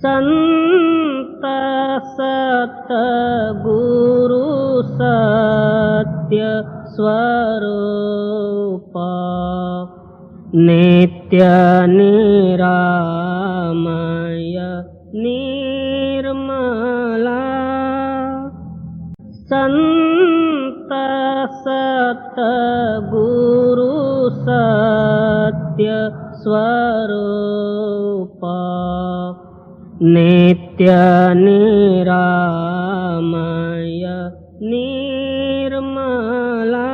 संत सतगुरु सत्य स्वरूप नित्य निरामय निर्मला संत सतगुरु सत्य स्वरूप नित्य निरामय निर्मला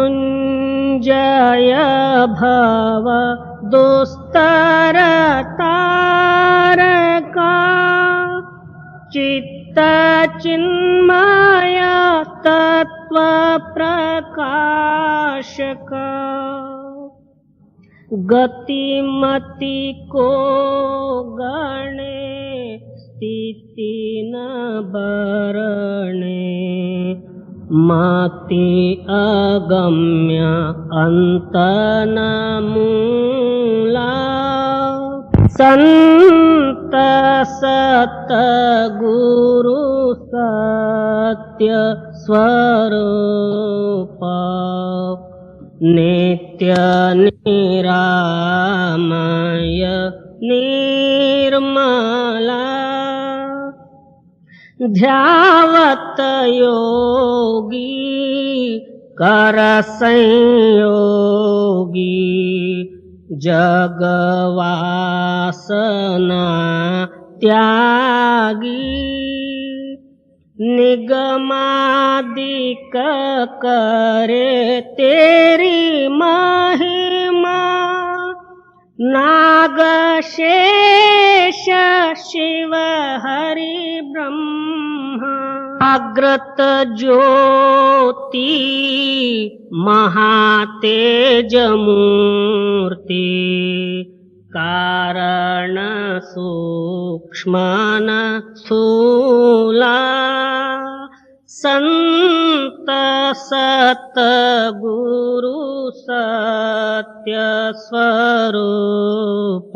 मृत्युंजय भव दुस्तर तारका चित्त चिन्मय तत्व प्रकाशका गतिमति को गणे स्थिति न बरणे मति अगम्य अंत न मूला संत सतगुरु सत्य स्वरूप नित्य निरामय निर्मला ध्यावत योगी कर संयोगी जगवासना त्यागी निगमादिक करे तेरी महिमा नाग शेष शिव हरि ब्रह्मा अग्रत ज्योति महातेज मूर्ति कारण सूक्ष्मन स्थूला संत सतगुरु सत्य स्वरूप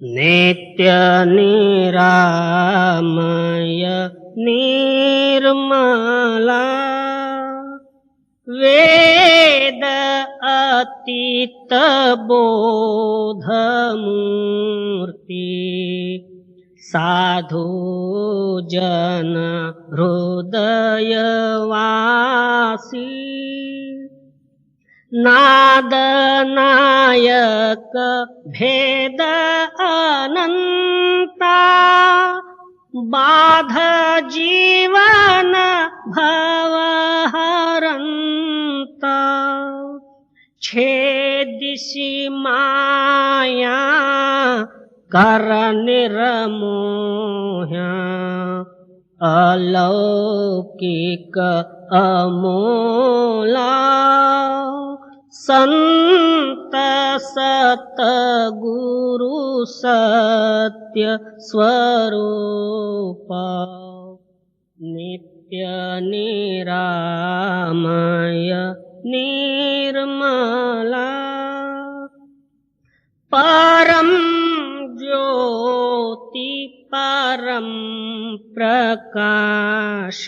नित्य निरामय निर्मला वेद अतीत बोध मूर्ति साधु जन हृदय वासी नाद नायक भेद अनंता बाध जीवन भव हरंता छेदिसि माया कर निर्मोह्या अलौकिक अमोला संत सतगुरु सत्य स्वरूप नित्य निरामय निर्मला परम ज्योति परम प्रकाश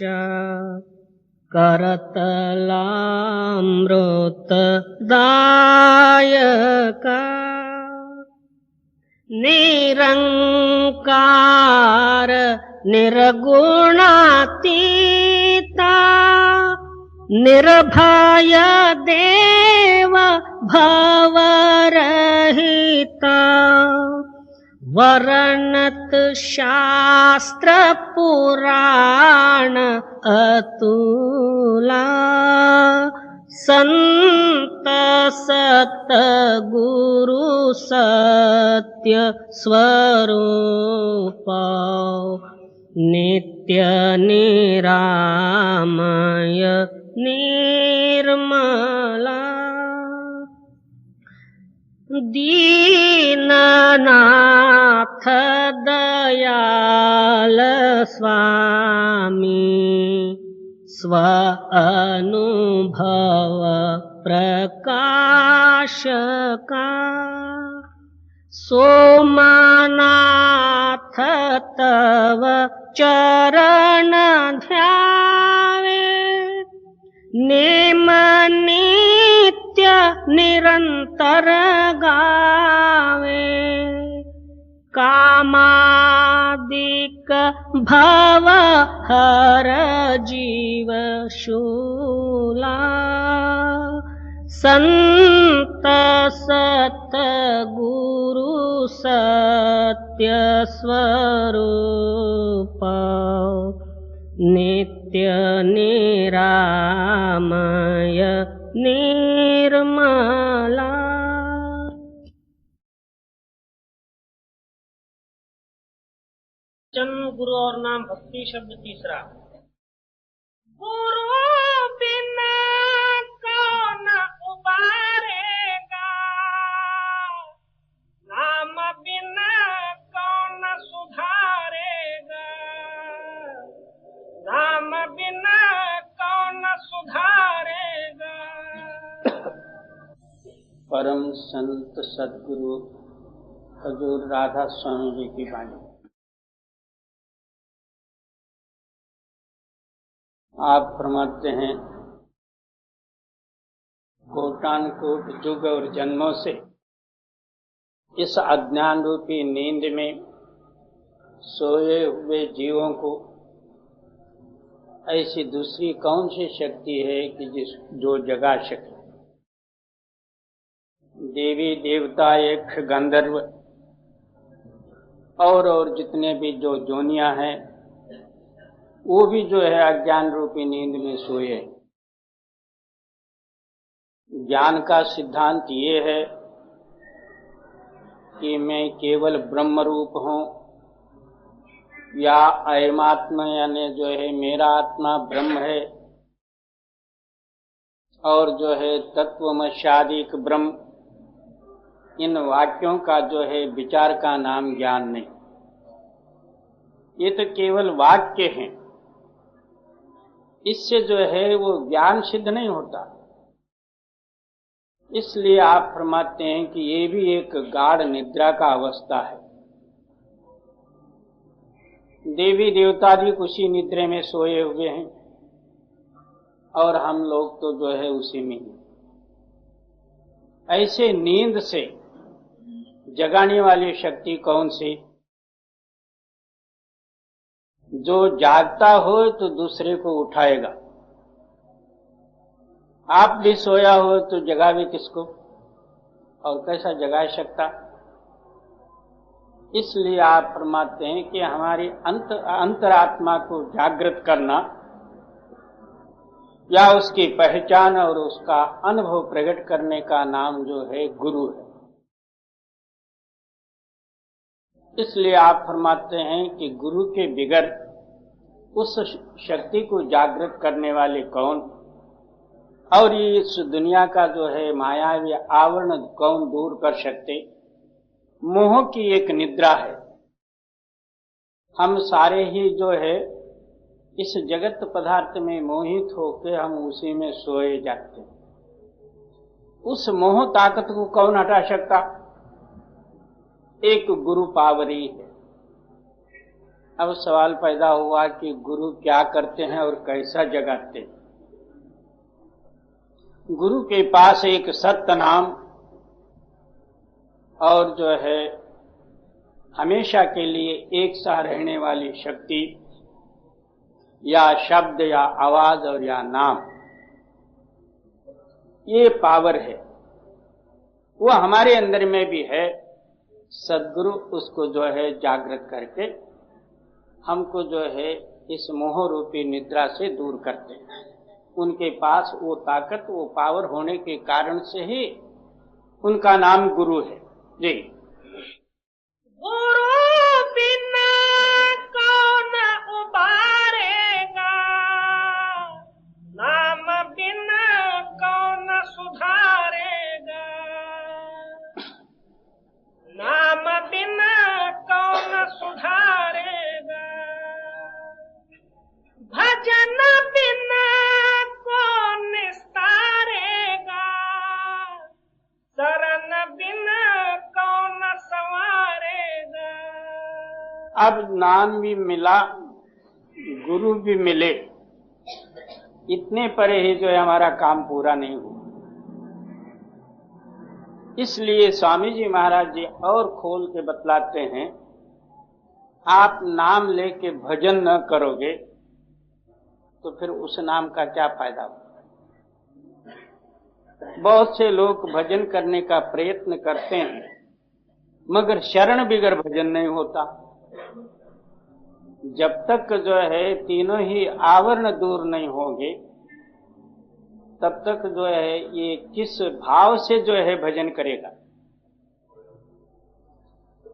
करतलामृत दायका निरंकार निर्गुणातीता निर्भय देव भवरहिता वर्णत शास्त्र पुराण अतुला संत सतगुरु सत्य स्वरूप नित्य निरामय निर्मला दीननाथ दयाल स्वामी स्व अनुभव प्रकाश का सोमनाथ तव चरण ध्यावे नेम नित्य निरंतर गावे कामादिक भव हर जीव शूला संत सत गुरु सत्य स्वरूप नित्य निरामय निर्मला। जन्म गुरु और नाम भक्ति शब्द तीसरा। गुरु बिना कौन उबारेगा, नाम बिना कौन सुधारेगा, नाम बिना कौन सुधारेगा। परम संत सदगुरु हजूर राधा स्वामी जी की वाणी। आप फरमाते हैं, कोटान कोट युग और जन्मों से इस अज्ञान रूपी नींद में सोए हुए जीवों को ऐसी दूसरी कौन सी शक्ति है कि जो जगा सके। देवी देवता यक्ष गंधर्व और जितने भी जो जोनियां हैं वो भी जो है अज्ञान रूपी नींद में सोए। ज्ञान का सिद्धांत ये है कि मैं केवल ब्रह्म रूप हूं या अयमात्मा यानी जो है मेरा आत्मा ब्रह्म है और जो है तत्वमशादिक ब्रह्म। इन वाक्यों का जो है विचार का नाम ज्ञान नहीं, ये तो केवल वाक्य हैं। इससे जो है वो ज्ञान सिद्ध नहीं होता। इसलिए आप फरमाते हैं कि ये भी एक गाढ़ निद्रा का अवस्था है। देवी देवता भी उसी निद्रा में सोए हुए हैं और हम लोग तो जो है उसी में ही। ऐसे नींद से जगाने वाली शक्ति कौन सी? जो जागता हो तो दूसरे को उठाएगा। आप भी सोया हो तो जगावे किसको और कैसा जगा सकता? इसलिए आप फरमाते हैं कि हमारी अंतरात्मा को जागृत करना या उसकी पहचान और उसका अनुभव प्रकट करने का नाम जो है गुरु है। इसलिए आप फरमाते हैं कि गुरु के बिगर उस शक्ति को जागृत करने वाले कौन और ये इस दुनिया का जो है मायावी आवरण कौन दूर कर सकते? मोह की एक निद्रा है। हम सारे ही जो है इस जगत पदार्थ में मोहित होकर हम उसी में सोए जाते हैं। उस मोह ताकत को कौन हटा सकता? एक गुरु पावरी है। अब सवाल पैदा हुआ कि गुरु क्या करते हैं और कैसा जगाते हैं। गुरु के पास एक सत्य नाम और जो है हमेशा के लिए एक सा रहने वाली शक्ति या शब्द या आवाज और या नाम, ये पावर है। वो हमारे अंदर में भी है। सद्गुरु उसको जो है जागृत करके हमको जो है इस मोह रूपी निद्रा से दूर करते हैं। उनके पास वो ताकत, वो पावर होने के कारण से ही उनका नाम गुरु है। जी। गुरु बिना कौन उबारेगा, नाम बिना कौन सुधारेगा, नाम बिना कौन सुधारेगा, भजन बिना कौन निस्तारेगा, शरण बिना कौन अब नाम भी मिला, गुरु भी मिले, इतने परे ही जो है हमारा काम पूरा नहीं हुआ। इसलिए स्वामी जी महाराज जी और खोल के बतलाते हैं, आप नाम लेके भजन न करोगे तो फिर उस नाम का क्या फायदा होगा। बहुत से लोग भजन करने का प्रयत्न करते हैं, मगर शरण बिगर भजन नहीं होता। जब तक जो है तीनों ही आवरण दूर नहीं होंगे, तब तक जो है ये किस भाव से जो है भजन करेगा।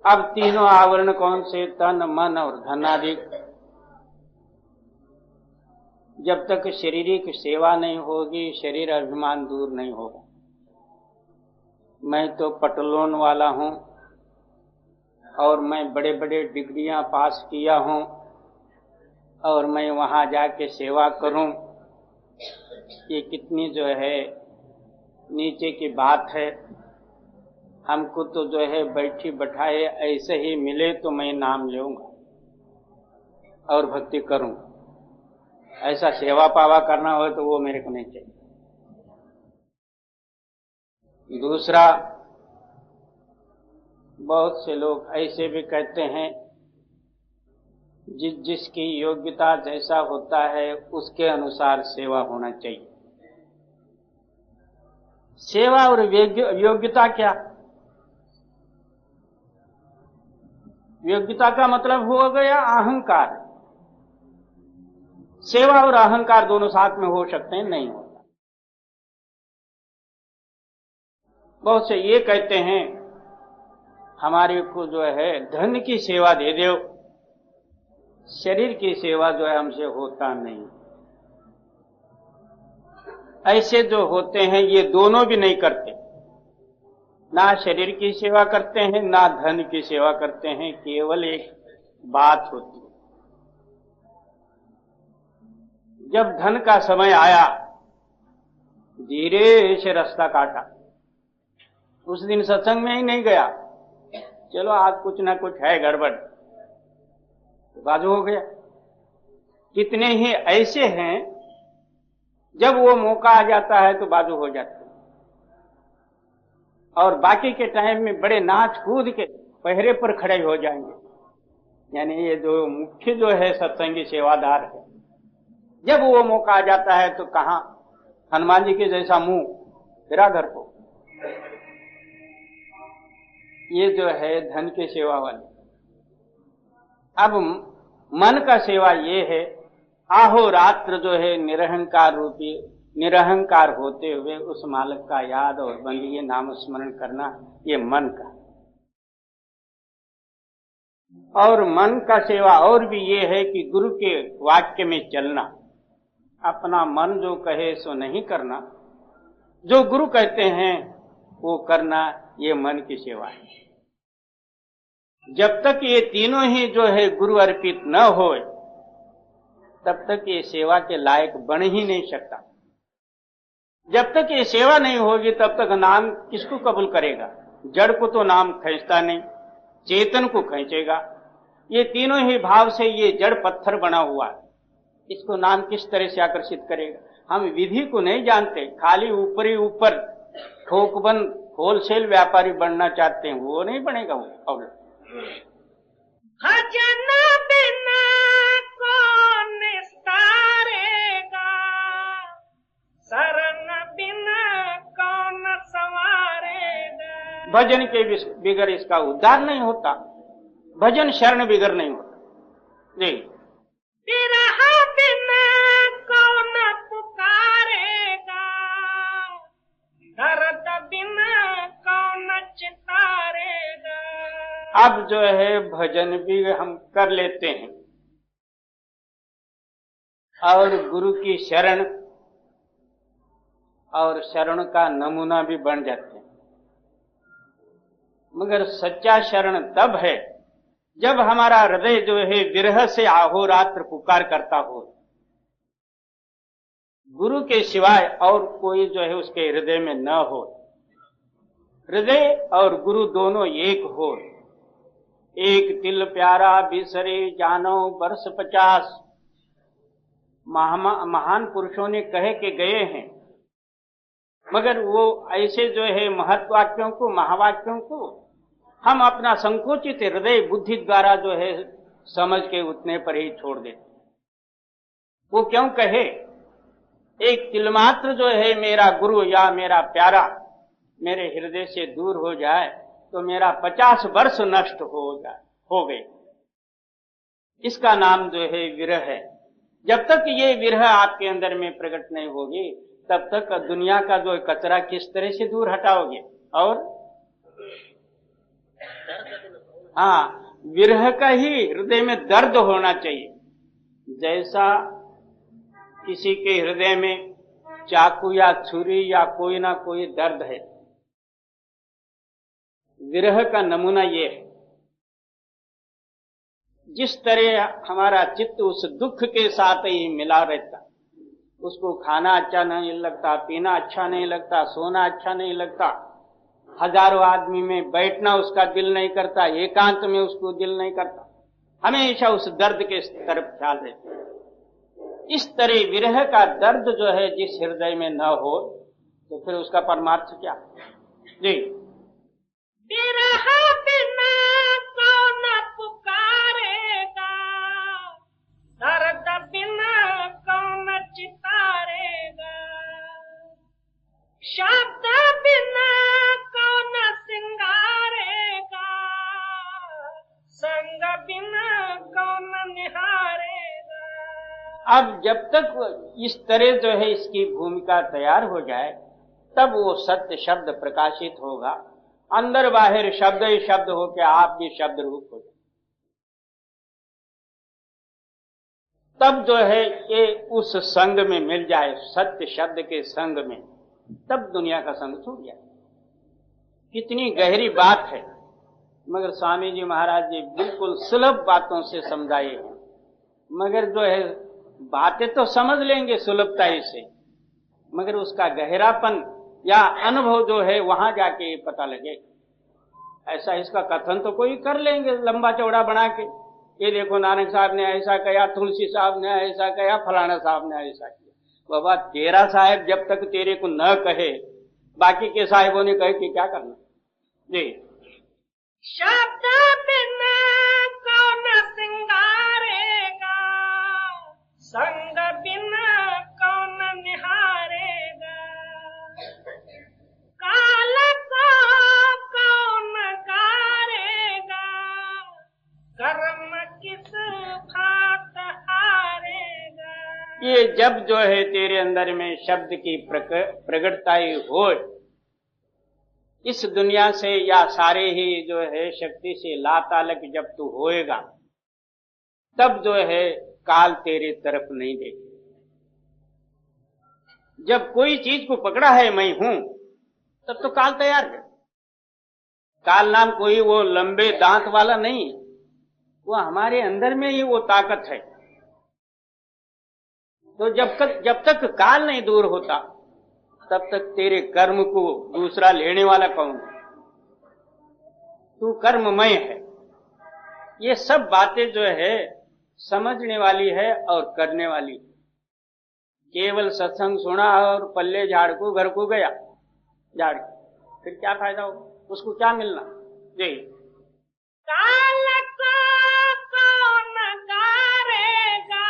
अब तीनों आवरण कौन से? तन, मन और धन आदि। जब तक शारीरिक सेवा नहीं होगी, शरीर अभिमान दूर नहीं होगा। मैं तो पटलोन वाला हूं और मैं बड़े बड़े डिग्रियां पास किया हूं और मैं वहां जाके सेवा करूं, ये कितनी जो है नीचे की बात है। हमको तो जो है बैठी बैठाए ऐसे ही मिले तो मैं नाम लूंगा और भक्ति करूं। ऐसा सेवा पावा करना हो तो वो मेरे को नहीं चाहिए। दूसरा, बहुत से लोग ऐसे भी कहते हैं, जिसकी योग्यता जैसा होता है उसके अनुसार सेवा होना चाहिए। सेवा और योग्यता क्या? योग्यता का मतलब हो गया अहंकार। सेवा और अहंकार दोनों साथ में हो सकते हैं? नहीं होता। बहुत से ये कहते हैं, हमारे को जो है धन की सेवा दे दो, शरीर की सेवा जो है हमसे होता नहीं। ऐसे जो होते हैं ये दोनों भी नहीं करते, ना शरीर की सेवा करते हैं ना धन की सेवा करते हैं। केवल एक बात होती है, जब धन का समय आया धीरे से रास्ता काटा। उस दिन सत्संग में ही नहीं गया, चलो आज कुछ ना कुछ है गड़बड़, तो बाजू हो गया। कितने ही ऐसे हैं, जब वो मौका आ जाता है तो बाजू हो जाते हैं, और बाकी के टाइम में बड़े नाच कूद के पहरे पर खड़े हो जाएंगे। यानी ये जो मुख्य जो है सत्संगी सेवादार है, जब वो मौका आ जाता है तो कहां हनुमान जी के जैसा मुंह फिरा घर को। ये जो है धन की सेवा वाले। अब मन का सेवा ये है, आहोरात्र जो है निरहंकार रूपी, निरहंकार होते हुए उस मालिक का याद और बंदगी नाम स्मरण करना, ये मन का। और मन का सेवा और भी ये है कि गुरु के वाक्य में चलना, अपना मन जो कहे सो नहीं करना, जो गुरु कहते हैं वो करना, ये मन की सेवा है। जब तक ये तीनों ही जो है गुरु अर्पित न हो, तब तक ये सेवा के लायक बन ही नहीं सकता। जब तक ये सेवा नहीं होगी तब तक नाम किसको कबूल करेगा? जड़ को तो नाम खींचता नहीं, चेतन को खींचेगा। ये तीनों ही भाव से ये जड़ पत्थर बना हुआ है, इसको नाम किस तरह से आकर्षित करेगा? हम विधि को नहीं जानते, खाली ऊपरी ऊपर ठोकबंद होलसेल व्यापारी बनना चाहते हैं, वो नहीं बनेगा। वो भजन बिना कौन तारेगा, शरण बिना कौन संवारेगा। भजन के बिगर इसका उद्धार नहीं होता, भजन शरण बिगर नहीं होता। जी, विरह बिना कौन पुकारेगा, दर्द बिना कौन चितारेगा। अब जो है भजन भी हम कर लेते हैं और गुरु की शरण और शरण का नमूना भी बन जाते हैं, मगर सच्चा शरण तब है जब हमारा हृदय जो है विरह से अहोरात्र पुकार करता हो। गुरु के सिवाय और कोई जो है उसके हृदय में न हो, हृदय और गुरु दोनों एक हो, एक तिल प्यारा बिसरे जानो वर्ष 50। महान पुरुषों ने कहे के गए हैं, मगर वो ऐसे जो है महत्वाक्यों को, महावाक्यों को हम अपना संकोचित हृदय बुद्धि द्वारा जो है समझ के उतने पर ही छोड़ देते। वो क्यों कहे? एक तिल मात्र जो है मेरा गुरु या मेरा प्यारा मेरे हृदय से दूर हो जाए तो मेरा 50 वर्ष नष्ट हो गए। इसका नाम जो है विरह है। जब तक ये विरह आपके अंदर में प्रकट नहीं होगी तब तक दुनिया का जो कचरा किस तरह से दूर हटाओगे? और हाँ, विरह का ही हृदय में दर्द होना चाहिए। जैसा किसी के हृदय में चाकू या छुरी या कोई ना कोई दर्द है, विरह का नमूना ये है। जिस तरह हमारा चित्त उस दुख के साथ ही मिला रहता, उसको खाना अच्छा नहीं लगता, पीना अच्छा नहीं लगता, सोना अच्छा नहीं लगता, हजारों आदमी में बैठना उसका दिल नहीं करता, एकांत में उसको दिल नहीं करता, हमेशा उस दर्द के तरफ ख्याल रहता। इस तरह विरह का दर्द जो है जिस हृदय में न हो तो फिर उसका परमार्थ क्या? जी, विरह बिना कौन पुकारेगा, दर्द बिना कौन चितारेगा, शब्द बिना कौन सिंगारेगा, संग बिना कौन निहारेगा। अब जब तक इस तरह जो है इसकी भूमिका तैयार हो जाए तब वो सत्य शब्द प्रकाशित होगा। अंदर बाहर शब्द ही शब्द हो के आप भी शब्द रूप हो जाए। तब जो है ये उस संग में मिल जाए, सत्य शब्द के संग में, तब दुनिया का संग छूट जाए। कितनी गहरी बात है, मगर स्वामी जी महाराज जी बिल्कुल सुलभ बातों से समझाए हैं। मगर जो है बातें तो समझ लेंगे सुलभता से, मगर उसका गहरापन या अनुभव जो है वहां जाके पता लगे। ऐसा इसका कथन तो कोई कर लेंगे लंबा चौड़ा बना के, ये देखो नानक साहब ने ऐसा कहा, तुलसी साहब ने ऐसा कहा, फलाना साहब ने ऐसा किया। बाबा तेरा साहब जब तक तेरे को न कहे, बाकी के साहिबों ने कहे कि क्या करना? जी, शब्द बिना कौन सिंगारेगा, संग बिना कौन निहारेगा, काल को कौन गारेगा, कर्म किस भात हारेगा। ये जब जो है तेरे अंदर में शब्द की प्रगटताई हो, इस दुनिया से या सारे ही जो है शक्ति से लातालक जब तू होएगा, तब जो है काल तेरे तरफ नहीं देखे। जब कोई चीज को पकड़ा है मैं हूं, तब तो काल तैयार है। काल नाम कोई वो लंबे दांत वाला नहीं, वो हमारे अंदर में ही वो ताकत है। तो जब तक काल नहीं दूर होता तब तक तेरे कर्म को दूसरा लेने वाला कौन है? तू कर्ममय है। ये सब बातें जो है समझने वाली है और करने वाली है। केवल सत्संग सुना और पल्ले झाड़ को घर को गया, झाड़ फिर क्या फायदा हो? उसको क्या मिलना? जी, काल को कौन गारेगा,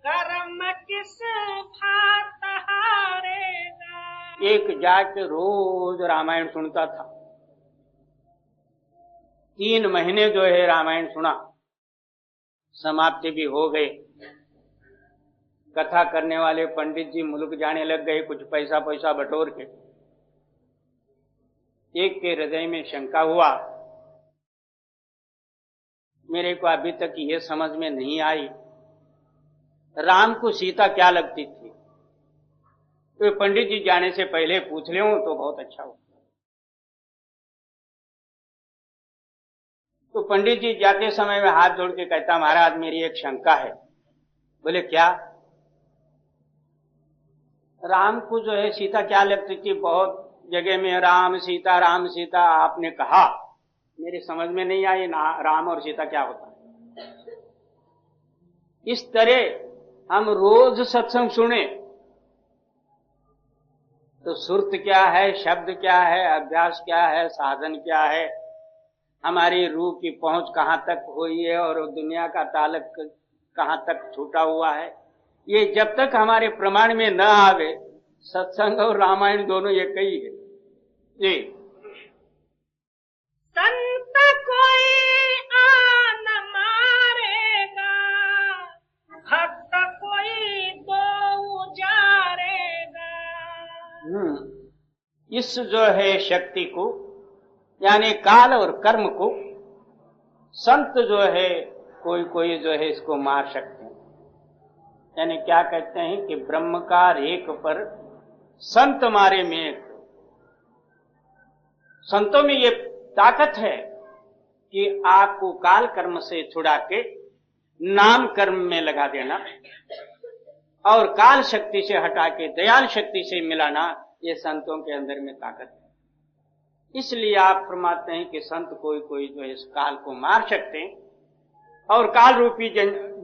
कर्म किस भात हारेगा। एक जाके रोज रामायण सुनता था। 3 महीने जो है रामायण सुना, समाप्ति भी हो गई। कथा करने वाले पंडित जी मुल्क जाने लग गए, कुछ पैसा बटोर के। एक के हृदय में शंका हुआ, मेरे को अभी तक ये समझ में नहीं आई, राम को सीता क्या लगती थी? तो पंडित जी जाने से पहले पूछ ले तो बहुत अच्छा हो। तो पंडित जी जाते समय में हाथ जोड़ के कहता, महाराज मेरी एक शंका है। बोले क्या? राम को जो है सीता क्या लगती थी? बहुत जगह में राम सीता आपने कहा, मेरी समझ में नहीं आई राम और सीता क्या होता है। इस तरह हम रोज सत्संग सुने तो सुरत क्या है, शब्द क्या है, अभ्यास क्या है, साधन क्या है, हमारी रूह की पहुंच कहां तक हुई है और दुनिया का ताल्लुक कहां तक छूटा हुआ है, ये जब तक हमारे प्रमाण में न आवे, सत्संग और रामायण दोनों एक ही है। जी, संत कोई आन मारेगा, भक्त कोई दो उजारेगा। इस जो है शक्ति को यानी काल और कर्म को संत जो है कोई कोई जो है इसको मार सकते हैं। यानी क्या कहते हैं कि ब्रह्म का रेख पर संत मारे में, संतों में ये ताकत है कि आपको काल कर्म से छुड़ा के नाम कर्म में लगा देना और काल शक्ति से हटा के दयाल शक्ति से मिलाना, ये संतों के अंदर में ताकत है। इसलिए आप फरमाते हैं कि संत कोई कोई जो है इस काल को मार सकते हैं और काल रूपी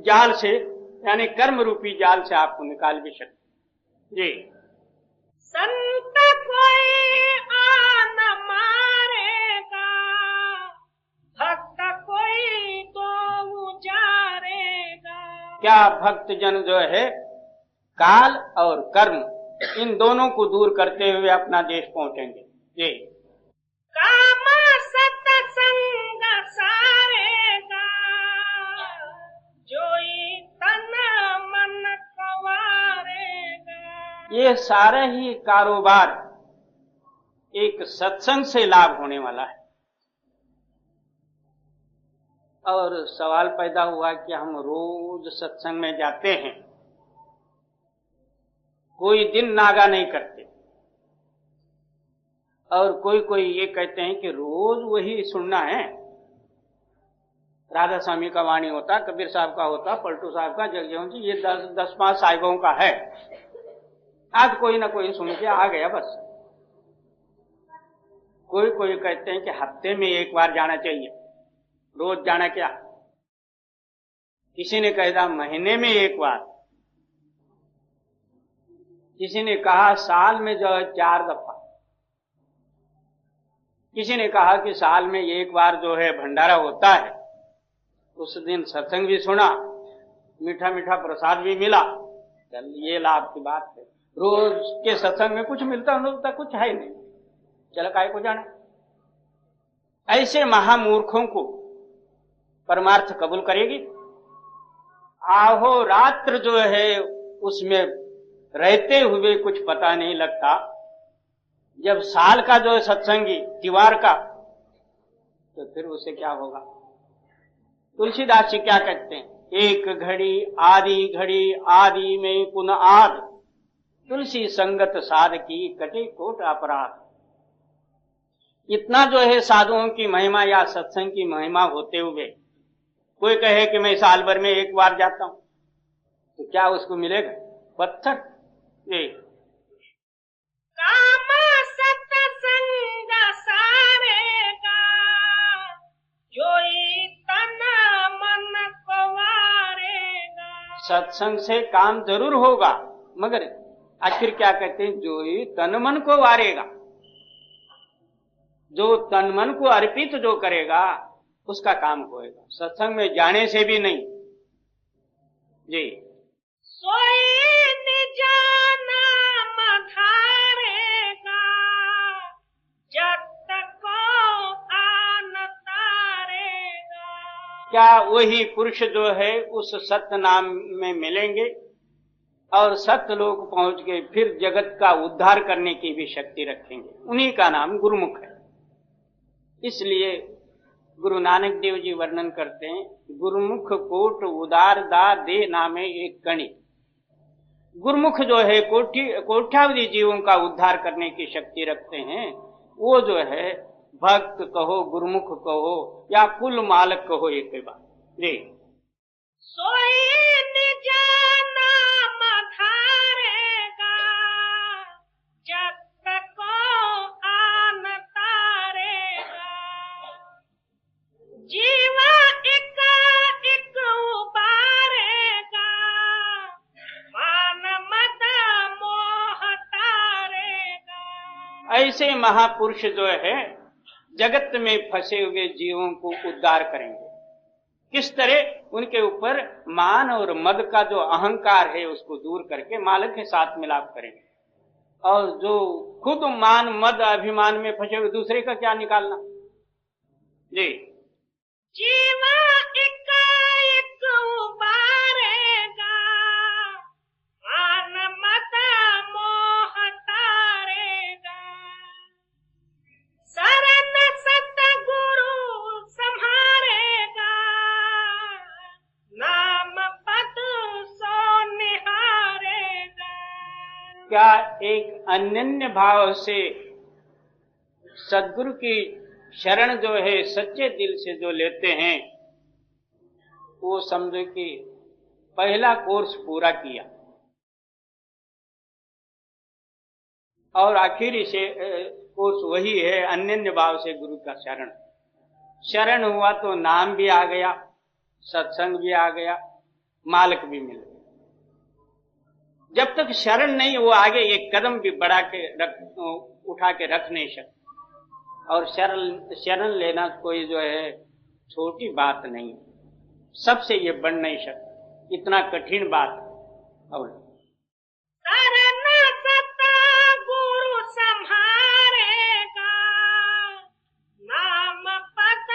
जाल से यानी कर्म रूपी जाल से आपको निकाल भी सकते। जी, संत कोई आन मारेगा, भक्त कोई दो उजारेगा। क्या भक्त जन जो है काल और कर्म इन दोनों को दूर करते हुए अपना देश पहुंचेंगे। जी, काम सत्संग सारेगा, जोई तन मन कवारेगा। ये सारा ही कारोबार एक सत्संग से लाभ होने वाला है। और सवाल पैदा हुआ कि हम रोज सत्संग में जाते हैं, कोई दिन नागा नहीं करते, और कोई कोई ये कहते हैं कि रोज वही सुनना है। राधा स्वामी का वाणी होता, कबीर साहब का होता, पलटू साहब का, जगजीवन जी, ये 10-5 साहिबों का है, आज कोई ना कोई सुन के आ गया बस। कोई कोई कहते हैं कि हफ्ते में एक बार जाना चाहिए, रोज जाना क्या। किसी ने कहा महीने में एक बार, किसी ने कहा साल में जो है 4 दफा, किसी ने कहा कि साल में एक बार जो है भंडारा होता है, उस दिन सत्संग भी सुना, मीठा मीठा प्रसाद भी मिला, चल ये लाभ की बात है। रोज के सत्संग में कुछ मिलता कुछ है नहीं, चल काय को जाने। ऐसे महामूर्खों को परमार्थ कबूल करेगी। आहो रात्र जो है उसमें रहते हुए कुछ पता नहीं लगता, जब साल का जो है सत्संगी त्योहार का, तो फिर उसे क्या होगा। तुलसीदास जी क्या कहते हैं, एक घड़ी आदि में पुनः आद, तुलसी संगत साध की कटे कोट अपराध। इतना जो है साधुओं की महिमा या सत्संग की महिमा होते हुए कोई कहे कि मैं साल भर में एक बार जाता हूं, तो क्या उसको मिलेगा? पत्थर। काम सत्संग सारेगा, जोई तन मन कवारेगा। सत्संग से काम जरूर होगा, मगर आखिर क्या कहते हैं, जोई तन मन को वारेगा। जो तन मन को अर्पित जो करेगा उसका काम होएगा, सत्संग में जाने से भी नहीं। जी, सोई निज नाम धारेगा, जब तक आन तारेगा। क्या वही पुरुष जो है उस सत्य नाम में मिलेंगे और सत्य लोक पहुंच के फिर जगत का उद्धार करने की भी शक्ति रखेंगे। उन्हीं का नाम गुरुमुख है। इसलिए गुरु नानक देव जी वर्णन करते हैं, गुरुमुख कोट उदार दा दे नामे एक गणित। गुरुमुख जो है कोट्यावधि जीवों का उद्धार करने की शक्ति रखते हैं। वो जो है भक्त कहो, गुरुमुख कहो या कुल मालक कहो, एक बात। जी, सोई निज नाम धारेगा, जब तक आन तारेगा। ऐसे महापुरुष जो है जगत में फंसे हुए जीवों को उद्धार करेंगे। किस तरह? उनके ऊपर मान और मद का जो अहंकार है उसको दूर करके मालक के साथ मिलाप करेंगे। और जो खुद मान मद अभिमान में फंसे हुए, दूसरे का क्या निकालना जी। जीवा एक उबारेगा, मान मत मोह तारेगा, शरण सतगुरु संहारेगा, नाम पद सो निहारेगा। क्या एक अनन्य भाव से सद्गुरु की शरण जो है सच्चे दिल से जो लेते हैं, वो समझो कि पहला कोर्स पूरा किया। और आखिरी से कोर्स वही है, अनन्य भाव से गुरु का शरण। शरण हुआ तो नाम भी आ गया, सत्संग भी आ गया, मालिक भी मिल गया। जब तक शरण नहीं, वो आगे एक कदम भी बढ़ा के उठा के रख नहीं सकते। और शरण लेना कोई जो है छोटी बात नहीं, सबसे ये बढ़ नहीं सकता, इतना कठिन बात। और शरण सतगुरु संहारेगा, नाम पद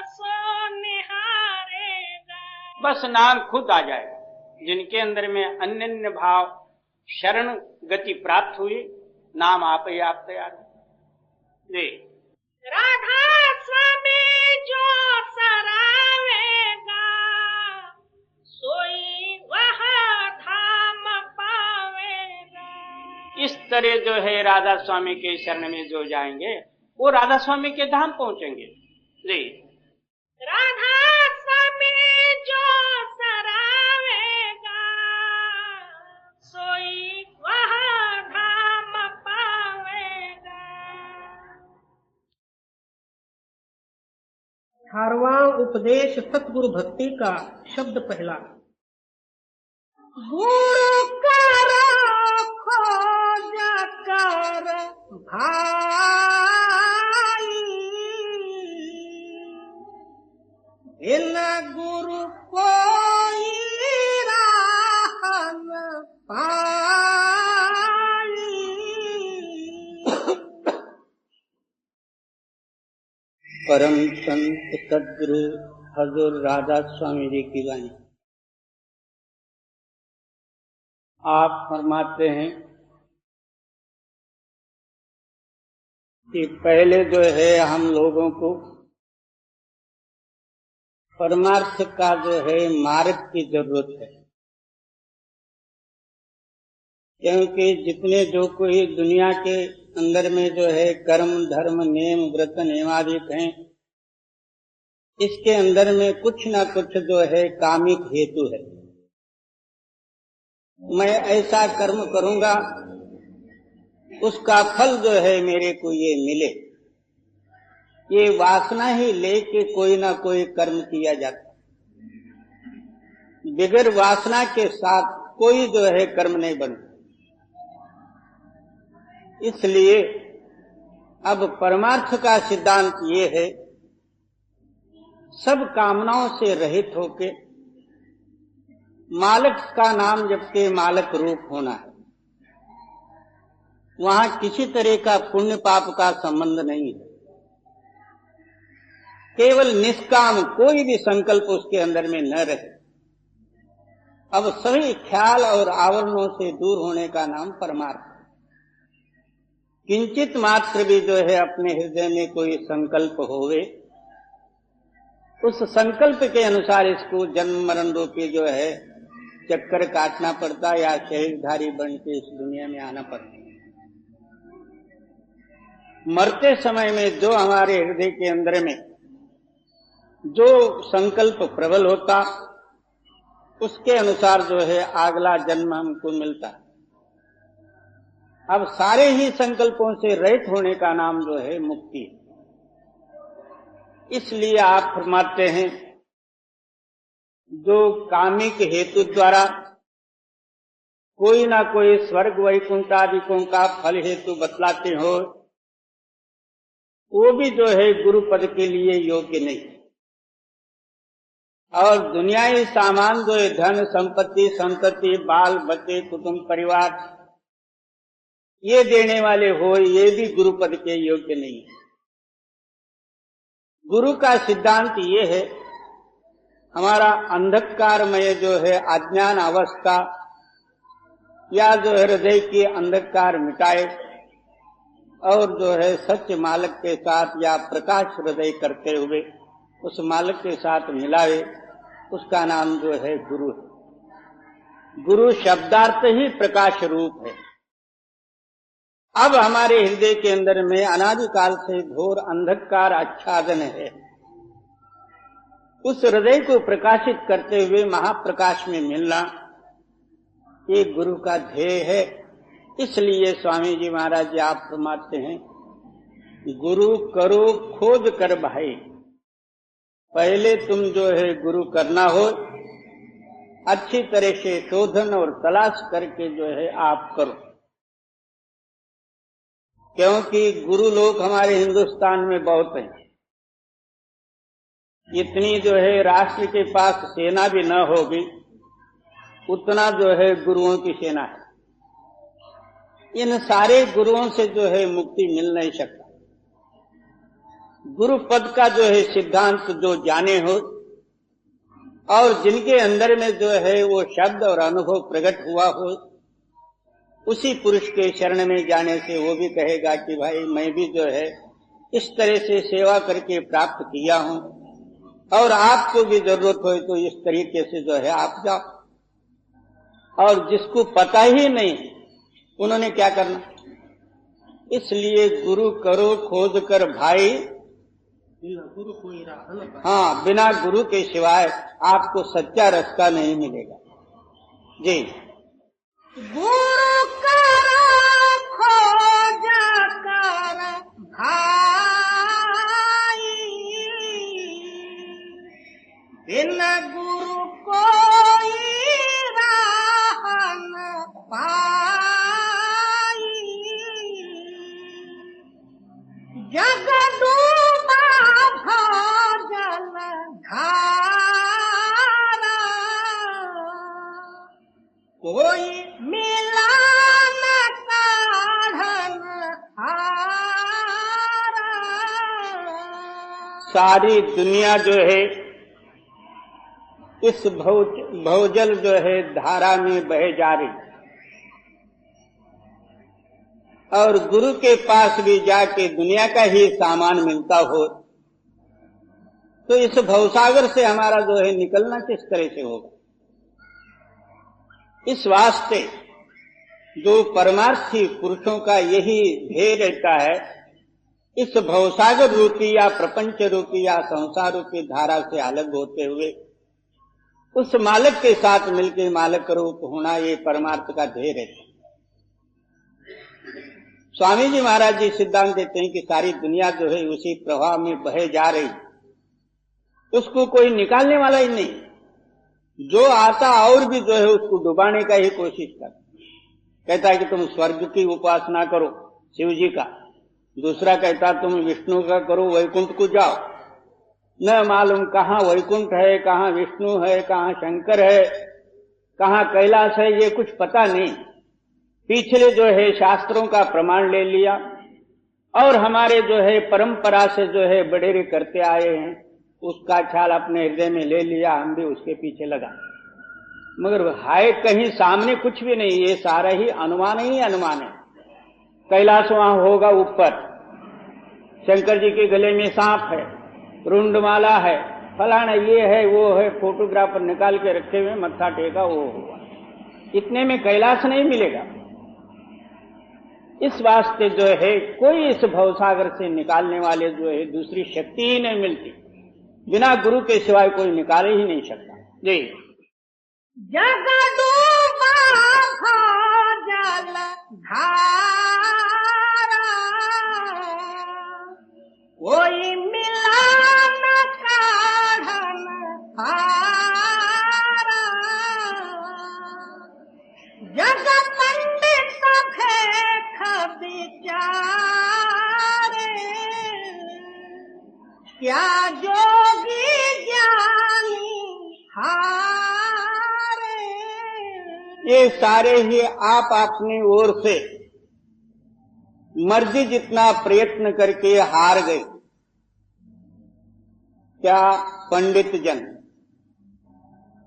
सो निहारेगा। बस नाम खुद आ जाएगा। जिनके अंदर में अनन्य भाव शरण गति प्राप्त हुई, नाम आप ही आप तैयार जी। राधा स्वामी जो सरावेगा, सोई वह धाम पावेगा। इस तरह जो है राधा स्वामी के शरण में जो जाएंगे वो राधा स्वामी के धाम पहुंचेंगे जी। राधा स्वामी जो सरावेगा, सोई वह धाम पावेगा। 18वां उपदेश सतगुरु भक्ति का शब्द पहला। गुरु करो खोज कर भाई, बिन गुरु कोई राह न पाई। परम संत सद्गुरु हजूर राधा स्वामी जी की वाणी। आप फरमाते हैं कि पहले जो है हम लोगों को परमार्थ का जो है मार्ग की जरूरत है, क्योंकि जितने जो कोई दुनिया के अंदर में जो है कर्म धर्म नेम व्रत नियमादिक हैं, इसके अंदर में कुछ ना कुछ जो है कामिक हेतु है। मैं ऐसा कर्म करूंगा, उसका फल जो है मेरे को ये मिले, ये वासना ही लेके कोई ना कोई कर्म किया जाता। बिगर वासना के साथ कोई जो है कर्म नहीं बनता। इसलिए अब परमार्थ का सिद्धांत ये है, सब कामनाओं से रहित होके मालिक का नाम जपके मालिक रूप होना है। वहां किसी तरह का पुण्य पाप का संबंध नहीं है, केवल निष्काम कोई भी संकल्प उसके अंदर में न रहे। अब सभी ख्याल और आवरणों से दूर होने का नाम परमार्थ। किंचित मात्र भी जो है अपने हृदय में कोई संकल्प होवे, उस संकल्प के अनुसार इसको जन्म मरण रूपी जो है चक्कर काटना पड़ता या शरीरधारी बन के इस दुनिया में आना पड़ता। मरते समय में जो हमारे हृदय के अंदर में जो संकल्प प्रबल होता, उसके अनुसार जो है अगला जन्म हमको मिलता। अब सारे ही संकल्पों से रहित होने का नाम जो है मुक्ति। इसलिए आप फरमाते हैं, जो कामिक हेतु द्वारा कोई ना कोई स्वर्ग वैकुंठ आदिकों का फल हेतु बतलाते हो, वो भी जो है गुरु पद के लिए योग्य नहीं। और दुनियाई सामान जो है धन संपत्ति संतति बाल बच्चे कुटुंब परिवार ये देने वाले हो, ये भी गुरु पद के योग्य नहीं है। गुरु का सिद्धांत ये है, हमारा अंधकारमय जो है अज्ञान अवस्था या जो है हृदय के अंधकार मिटाए और जो है सच्चे मालिक के साथ या प्रकाश हृदय करते हुए उस मालिक के साथ मिलावे, उसका नाम जो है गुरु है। गुरु शब्दार्थ ही प्रकाश रूप है। अब हमारे हृदय के अंदर में अनादिकाल से घोर अंधकार आच्छादन है। उस हृदय को प्रकाशित करते हुए महाप्रकाश में मिलना ये गुरु का ध्येय है। इसलिए स्वामी जी महाराज जी आप फरमाते हैं, गुरु करो खोज कर भाई। पहले तुम जो है गुरु करना हो, अच्छी तरह से शोधन और तलाश करके जो है आप करो। क्योंकि गुरु लोग हमारे हिंदुस्तान में बहुत हैं। इतनी जो है राष्ट्र के पास सेना भी न होगी उतना जो है गुरुओं की सेना है। इन सारे गुरुओं से जो है मुक्ति मिल नहीं सकता। गुरु पद का जो है सिद्धांत जो जाने हो और जिनके अंदर में जो है वो शब्द और अनुभव प्रकट हुआ हो, उसी पुरुष के शरण में जाने से वो भी कहेगा कि भाई मैं भी जो है इस तरह से सेवा करके प्राप्त किया हूं और आपको भी जरूरत हो तो इस तरीके से जो है आप जाओ। और जिसको पता ही नहीं उन्होंने क्या करना। इसलिए गुरु करो खोज कर भाई, गुरु कोई राह। हाँ, बिना गुरु के सिवाय आपको सच्चा रास्ता नहीं मिलेगा। जी, गुरु करो खोज कर भाई, बिना गुरु कोई राह न पाई। जग डूबा भजन धारा, कोई मिला न काढ़न हारा। सारी दुनिया जो है इस भवजल जो है धारा में बह जा रही, और गुरु के पास भी जाके दुनिया का ही सामान मिलता हो तो इस भवसागर से हमारा जो है निकलना किस तरह से होगा। इस वास्ते जो परमार्थी पुरुषों का यही ध्येय रहता है, इस भवसागर रूपी या प्रपंच रूपी या संसार रूपी धारा से अलग होते हुए उस मालिक के साथ मिलकर मालिक रूप होना, ये परमार्थ का ध्येय रहता है। स्वामी जी महाराज जी सिद्धांत देते हैं कि सारी दुनिया जो है उसी प्रवाह में बहे जा रही, उसको कोई निकालने वाला ही नहीं। जो आता और भी जो है उसको डुबाने का ही कोशिश कर, कहता है कि तुम स्वर्ग की उपासना करो शिव जी का, दूसरा कहता तुम विष्णु का करो, वैकुंठ को जाओ। न मालूम कहाँ वैकुंठ है, कहाँ विष्णु है, कहाँ शंकर है, कहाँ कैलाश है, ये कुछ पता नहीं। पिछले जो है शास्त्रों का प्रमाण ले लिया और हमारे जो है परंपरा से जो है बड़ेरे करते आए हैं, उसका ख्याल अपने हृदय में ले लिया, हम भी उसके पीछे लगा। मगर हाय कहीं सामने कुछ भी नहीं, ये सारा ही अनुमान ही अनुमान है। कैलाश वहां होगा ऊपर, शंकर जी के गले में सांप है, रुंडमाला है, फलाना ये है वो है, फोटोग्राफर निकाल के रखे हुए, मत्था टेका वो हुआ। इतने में कैलाश नहीं मिलेगा। इस वास्ते जो है कोई इस भवसागर से निकालने वाले जो है दूसरी शक्ति ही नहीं मिलती, बिना गुरु के सिवाय कोई निकाल ही नहीं सकता। जी, जग डूबा भजल धारा, कोई मिला न काढ़न हारा। जग पंडित भेख विचारे, क्या जोगी ज्ञानी हारे। ये सारे ही आप अपनी ओर से मर्जी जितना प्रयत्न करके हार गए। क्या पंडित जन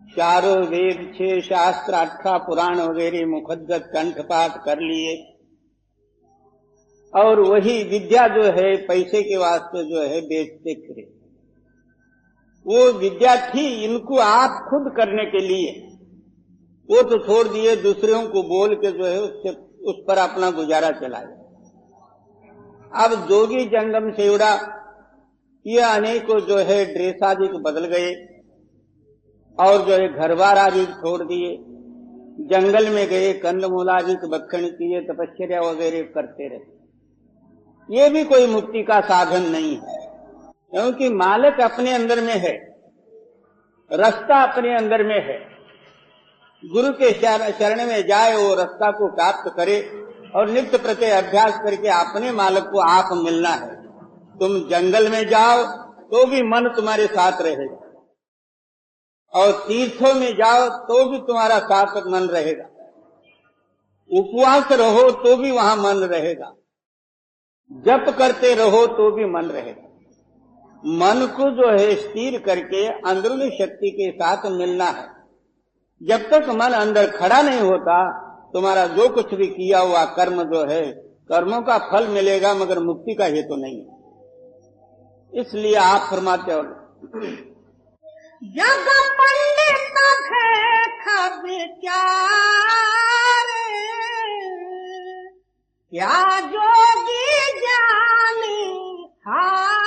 चारों वेद 6 शास्त्र 18 पुराण वगैरह मुखद्गत कंठपाठ कर लिए और वही विद्या जो है पैसे के वास्ते जो है बेचते फिरे। वो विद्या थी इनको आप खुद करने के लिए, वो तो छोड़ दिए, दूसरों को बोल के जो है उस पर अपना गुजारा चलाए। अब जोगी जंगम सेवड़ा ये अनेकों जो है ड्रेस आदि को बदल गए और जो है घरबार आदि छोड़ दिए, जंगल में गए, कंदमूल आदि को भक्षण किए, तपस्या वगैरह करते रहे। ये भी कोई मुक्ति का साधन नहीं है, क्योंकि मालिक अपने अंदर में है, रास्ता अपने अंदर में है। गुरु के शरण में जाए, वो रास्ता को प्राप्त करे और नित्य प्रत्यय अभ्यास करके अपने मालिक को आप मिलना है। तुम जंगल में जाओ तो भी मन तुम्हारे साथ रहेगा, और तीर्थों में जाओ तो भी तुम्हारा साथ मन रहेगा, उपवास रहो तो भी वहां मन रहेगा, जप करते रहो तो भी मन रहेगा। मन को जो है स्थिर करके अंदरूनी शक्ति के साथ मिलना है। जब तक मन अंदर खड़ा नहीं होता, तुम्हारा जो कुछ भी किया हुआ कर्म जो है, कर्मों का फल मिलेगा मगर मुक्ति का हेतु नहीं है। इसलिए आप फरमाते हो जग पंडित भेख विचारे, क्या जोगी ज्ञानी हारे।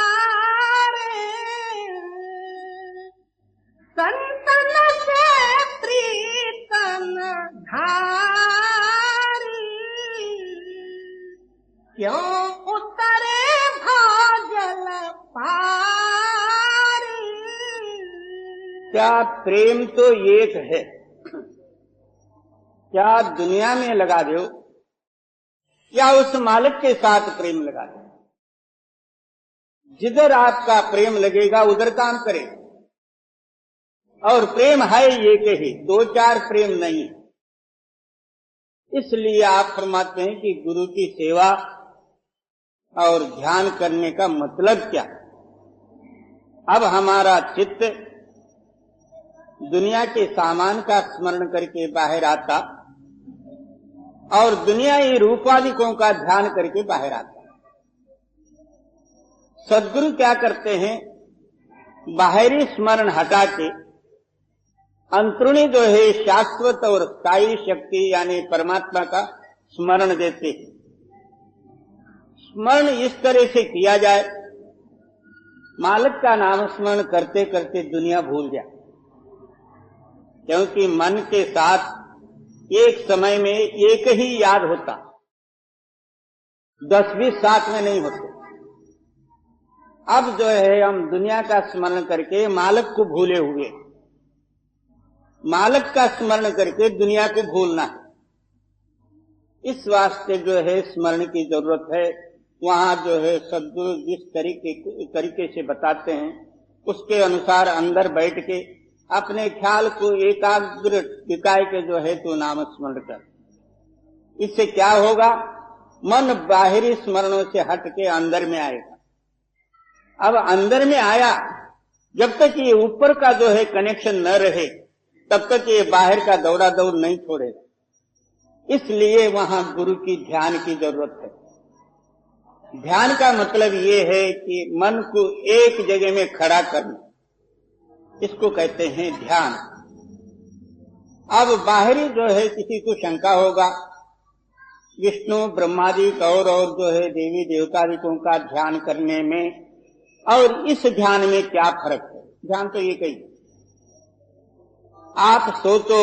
संतन से प्रीतन धारी, क्यों उतरे भाजल पारी। क्या प्रेम तो एक है, क्या दुनिया में लगा दो या उस मालिक के साथ प्रेम लगा दो। जिधर आपका प्रेम लगेगा उधर काम करेगा, और प्रेम है एक ही, 2-4 प्रेम नहीं। इसलिए आप फरमाते हैं कि गुरु की सेवा और ध्यान करने का मतलब क्या। अब हमारा चित्त दुनिया के सामान का स्मरण करके बाहर आता और दुनियाई रूपादिकों का ध्यान करके बाहर आता। सद्गुरु क्या करते हैं, बाहरी स्मरण हटा के अंतरुणी जो है शाश्वत और स्थायी शक्ति यानी परमात्मा का स्मरण देते हैं। स्मरण इस तरह से किया जाए, मालिक का नाम स्मरण करते करते दुनिया भूल जाए, क्योंकि मन के साथ एक समय में एक ही याद होता, 10-20 साथ में नहीं होते। अब जो है हम दुनिया का स्मरण करके मालिक को भूले हुए, मालिक का स्मरण करके दुनिया को भूलना है। इस वास्ते जो है स्मरण की जरूरत है। वहां जो है सद्गुरु जिस तरीके से बताते हैं उसके अनुसार अंदर बैठ के अपने ख्याल को एकाग्र टिकाए के जो है तो नाम स्मरण कर। इससे क्या होगा, मन बाहरी स्मरणों से हट के अंदर में आएगा। अब अंदर में आया, जब तक ये ऊपर का जो है कनेक्शन न रहे तब तक ये बाहर का दौड़ा दौड़ नहीं छोड़ेगा। इसलिए वहां गुरु की ध्यान की जरूरत है। ध्यान का मतलब ये है कि मन को एक जगह में खड़ा करना, इसको कहते हैं ध्यान। अब बाहरी जो है किसी को शंका होगा, विष्णु ब्रह्मादि और जो है देवी देवतादिकों का ध्यान करने में और इस ध्यान में क्या फर्क है। ध्यान तो ये कही, आप सोचो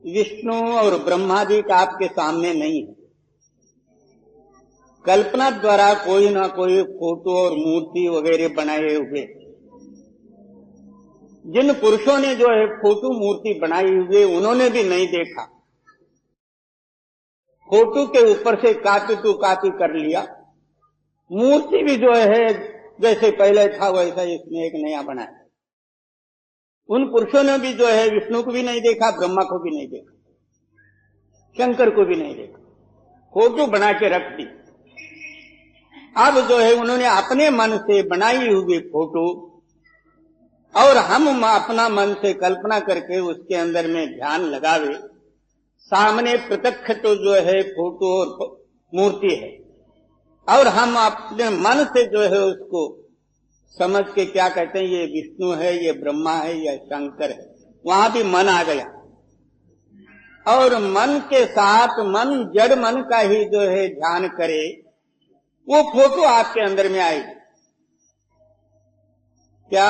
विष्णु और ब्रह्मादि का आपके सामने नहीं है, कल्पना द्वारा कोई ना कोई फोटो और मूर्ति वगैरह बनाए हुए। जिन पुरुषों ने जो है फोटो मूर्ति बनाई हुई उन्होंने भी नहीं देखा, फोटो के ऊपर से कॉपी टू कॉपी कर लिया। मूर्ति भी जो है जैसे पहले था वैसा इसमें एक नया बनाया। उन पुरुषों ने भी जो है विष्णु को भी नहीं देखा, ब्रह्मा को भी नहीं देखा, शंकर को भी नहीं देखा, फोटो बना के रख दी। अब जो है उन्होंने अपने मन से बनाई हुई फोटो और हम अपना मन से कल्पना करके उसके अंदर में ध्यान लगावे, सामने प्रत्यक्ष तो जो है फोटो और मूर्ति है, और हम अपने मन से जो है उसको समझ के क्या कहते हैं, ये विष्णु है, ये ब्रह्मा है, ये शंकर है, वहां भी मन आ गया। और मन के साथ मन जड़ मन का ही जो है ध्यान करे, वो फोटो आपके अंदर में आएगी। क्या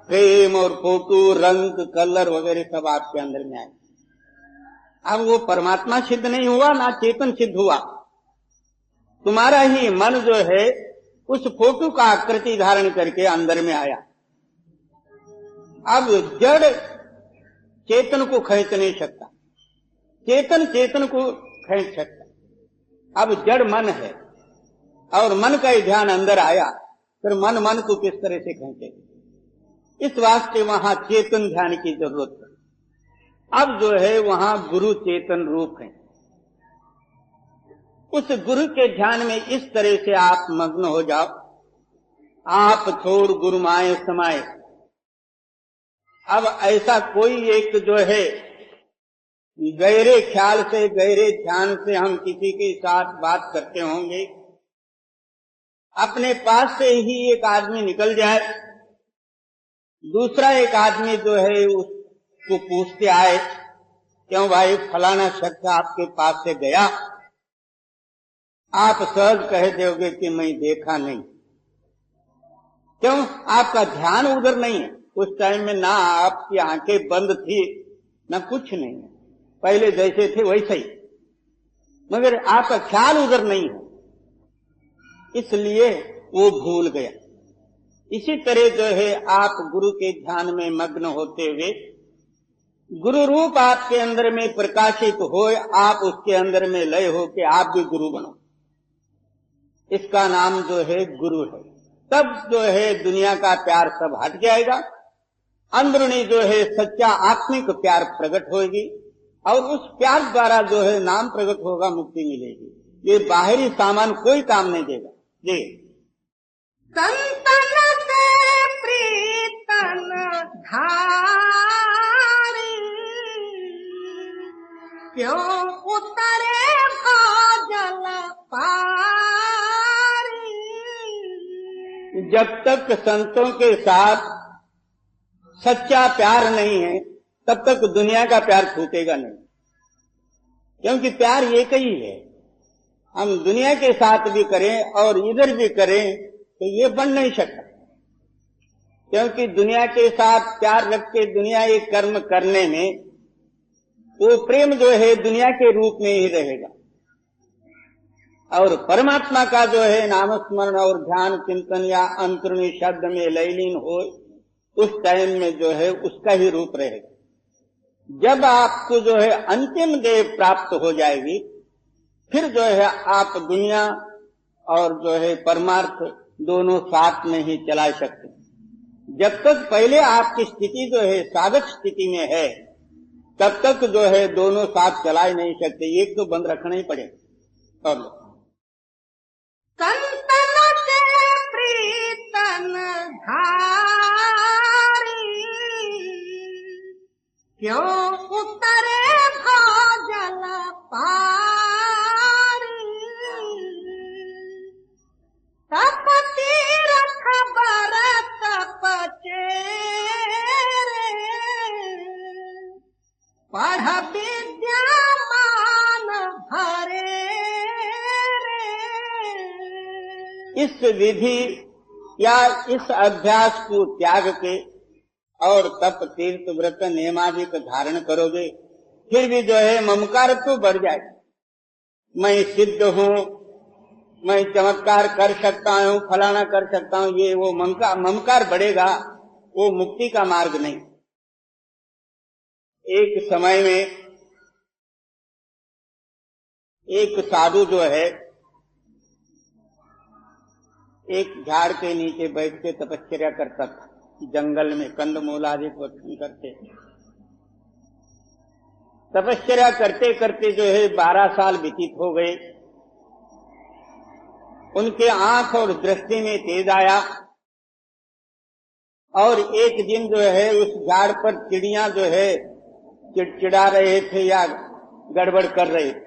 प्रेम और फोटो, रंग, कलर वगैरह सब आपके अंदर में आए। अब वो परमात्मा सिद्ध नहीं हुआ, ना चेतन सिद्ध हुआ, तुम्हारा ही मन जो है उस फोटो का आकृति धारण करके अंदर में आया। अब जड़ चेतन को खींच नहीं सकता, चेतन चेतन को खींच सकता। अब जड़ मन है और मन का ही ध्यान अंदर आया, फिर मन मन को किस तरह से खींचे। इस वास्ते वहां चेतन ध्यान की जरूरत है। अब जो है वहां गुरु चेतन रूप है, उस गुरु के ध्यान में इस तरह से आप मग्न हो जाओ, आप छोड़ गुरु माए समाए। अब ऐसा कोई एक जो है गहरे ख्याल से, गहरे ध्यान से हम किसी के साथ बात करते होंगे, अपने पास से ही एक आदमी निकल जाए, दूसरा एक आदमी जो है उसको पूछते आए, क्यों भाई फलाना शख्स आपके पास से गया, आप सहज कह दोगे कि मैं देखा नहीं। क्यों? आपका ध्यान उधर नहीं है। उस टाइम में ना आपकी आंखें बंद थी, ना कुछ नहीं, पहले जैसे थे वैसे ही, मगर आपका ख्याल उधर नहीं है, इसलिए वो भूल गया। इसी तरह जो है आप गुरु के ध्यान में मग्न होते हुए गुरु रूप आपके अंदर में प्रकाशित हो, आप उसके अंदर में लय हो के आप भी गुरु बनो। इसका नाम जो है गुरु है। तब जो है दुनिया का प्यार सब हट जाएगा, अंदरूनी जो है सच्चा आत्मिक प्यार प्रकट होगी, और उस प्यार द्वारा जो है नाम प्रकट होगा, मुक्ति मिलेगी। ये बाहरी सामान कोई काम नहीं देगा। जी, संतन से प्रीतन धारी, क्यों उतरे भाजल पारी। जब तक संतों के साथ सच्चा प्यार नहीं है, तब तक दुनिया का प्यार छूटेगा नहीं, क्योंकि प्यार एक ही है। हम दुनिया के साथ भी करें और इधर भी करें तो ये बन नहीं सकता, क्योंकि दुनिया के साथ प्यार रख के दुनिया एक कर्म करने में वो प्रेम जो है दुनिया के रूप में ही रहेगा, और परमात्मा का जो है नामस्मरण और ध्यान चिंतन या अंतरूनी शब्द में लयलीन हो, उस टाइम में जो है उसका ही रूप रहेगा। जब आपको जो है अंतिम देह प्राप्त हो जाएगी, फिर जो है आप दुनिया और जो है परमार्थ दोनों साथ में ही चला सकते। जब तक पहले आपकी स्थिति जो है साधक स्थिति में है, तब तक जो है दोनों साथ चला ही नहीं सकते, एक तो बंद रखना ही पड़ेगा। और संतन से प्रीतन धारी, क्यों उतरे भाजल पारी। तप तीरथ बरत पचेरे, पढ़ विद्या मान भरे रे। इस विधि या इस अभ्यास को त्याग के और तप तीर्थ व्रत नियमादिक धारण करोगे, फिर भी जो है ममकार तो बढ़ जाएगा। मैं सिद्ध हूँ, मैं चमत्कार कर सकता हूँ, फलाना कर सकता हूँ, ये वो ममकार बढ़ेगा, वो मुक्ति का मार्ग नहीं। एक समय में एक साधु जो है एक झाड़ के नीचे बैठ के तपस्या करता था, जंगल में कंदमूल आदि भक्षण करते। तपस्या करते करते जो है 12 साल व्यतीत हो गए। उनके आंख और दृष्टि में तेज आया और एक दिन जो है उस झाड़ पर चिड़ियां जो है चिड़चिड़ा रहे थे या गड़बड़ कर रहे थे।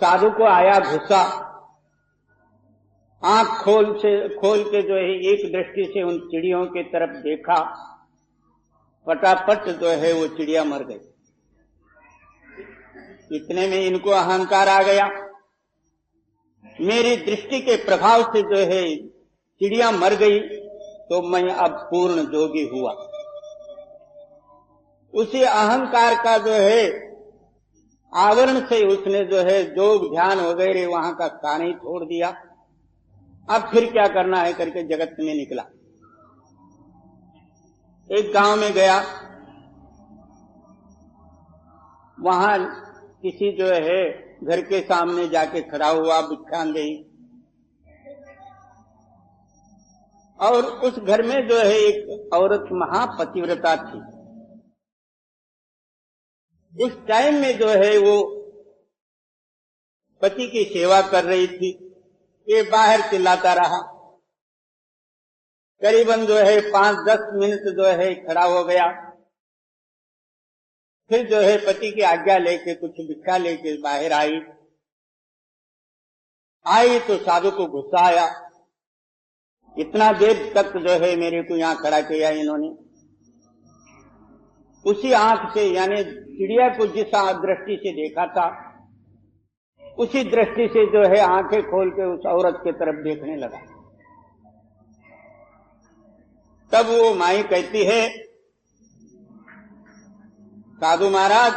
साधु को आया गुस्सा, आंख खोल के जो है एक दृष्टि से उन चिड़ियों की तरफ देखा, फटाफट जो है वो चिड़िया मर गई। इतने में इनको अहंकार आ गया, मेरी दृष्टि के प्रभाव से जो है चिड़िया मर गई तो मैं अब पूर्ण जोगी हुआ। उसी अहंकार का जो है आवरण से उसने जो है योग ध्यान वगैरह वहां का स्थान ही छोड़ दिया। अब फिर क्या करना है करके जगत में निकला। एक गांव में गया, वहां किसी जो है घर के सामने जाके खड़ा हुआ, भिक्षान दे। और उस घर में जो है एक औरत महापतिव्रता थी। उस टाइम में जो है वो पति की सेवा कर रही थी। ये बाहर चिल्लाता रहा, करीबन जो है 5-10 मिनट जो है खड़ा हो गया। फिर जो है पति की आज्ञा लेके कुछ भिक्षा लेके बाहर आई तो साधु को गुस्सा आया, इतना देर तक जो है मेरे को यहाँ खड़ा किया इन्होंने। उसी आंख से यानी चिड़िया को जिस दृष्टि से देखा था उसी दृष्टि से जो है आंखें खोल के उस औरत की तरफ देखने लगा। तब वो माई कहती है, साधु महाराज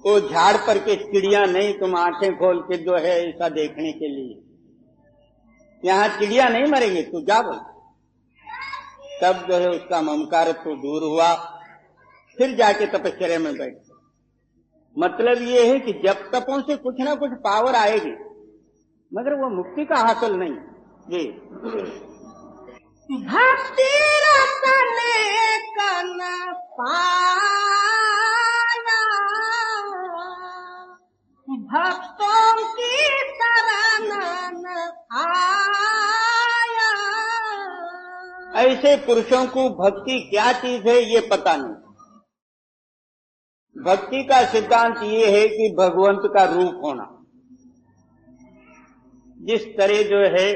वो झाड़ पर के चिड़िया नहीं, तुम आंखें खोल के जो है ऐसा देखने के लिए, यहाँ चिड़िया नहीं मरेंगे, तू जा बोल। तब जो है उसका ममकार तो दूर हुआ, फिर जाके तपस्या में बैठ। मतलब ये है कि जब तपों से कुछ ना कुछ पावर आएगी, मगर वो मुक्ति का हासिल नहीं। जी भक्ति रतने कन पाया, भक्तों की शरण आया। ऐसे पुरुषों को भक्ति क्या चीज है ये पता नहीं। भक्ति का सिद्धांत ये है कि भगवंत का रूप होना। जिस तरह जो है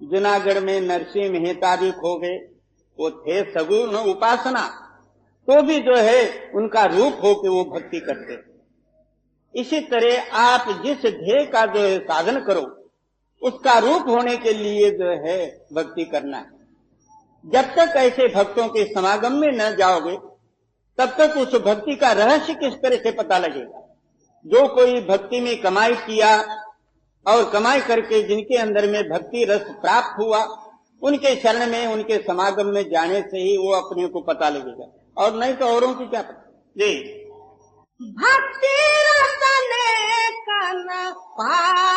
जूनागढ़ में नरसिंह मेहता भी खो गए, वो थे सगुण उपासना, तो भी जो है उनका रूप हो के वो भक्ति करते। इसी तरह आप जिस ध्येय का जो है साधन करो, उसका रूप होने के लिए जो है भक्ति करना है। जब तक ऐसे भक्तों के समागम में न जाओगे तब तक उस भक्ति का रहस्य किस तरह से पता लगेगा। जो कोई भक्ति में कमाई किया और कमाई करके जिनके अंदर में भक्ति रस प्राप्त हुआ, उनके शरण में उनके समागम में जाने से ही वो अपने को पता लगेगा, और नहीं तो औरों की क्या पता। जी भक्ति रतने कन पाया,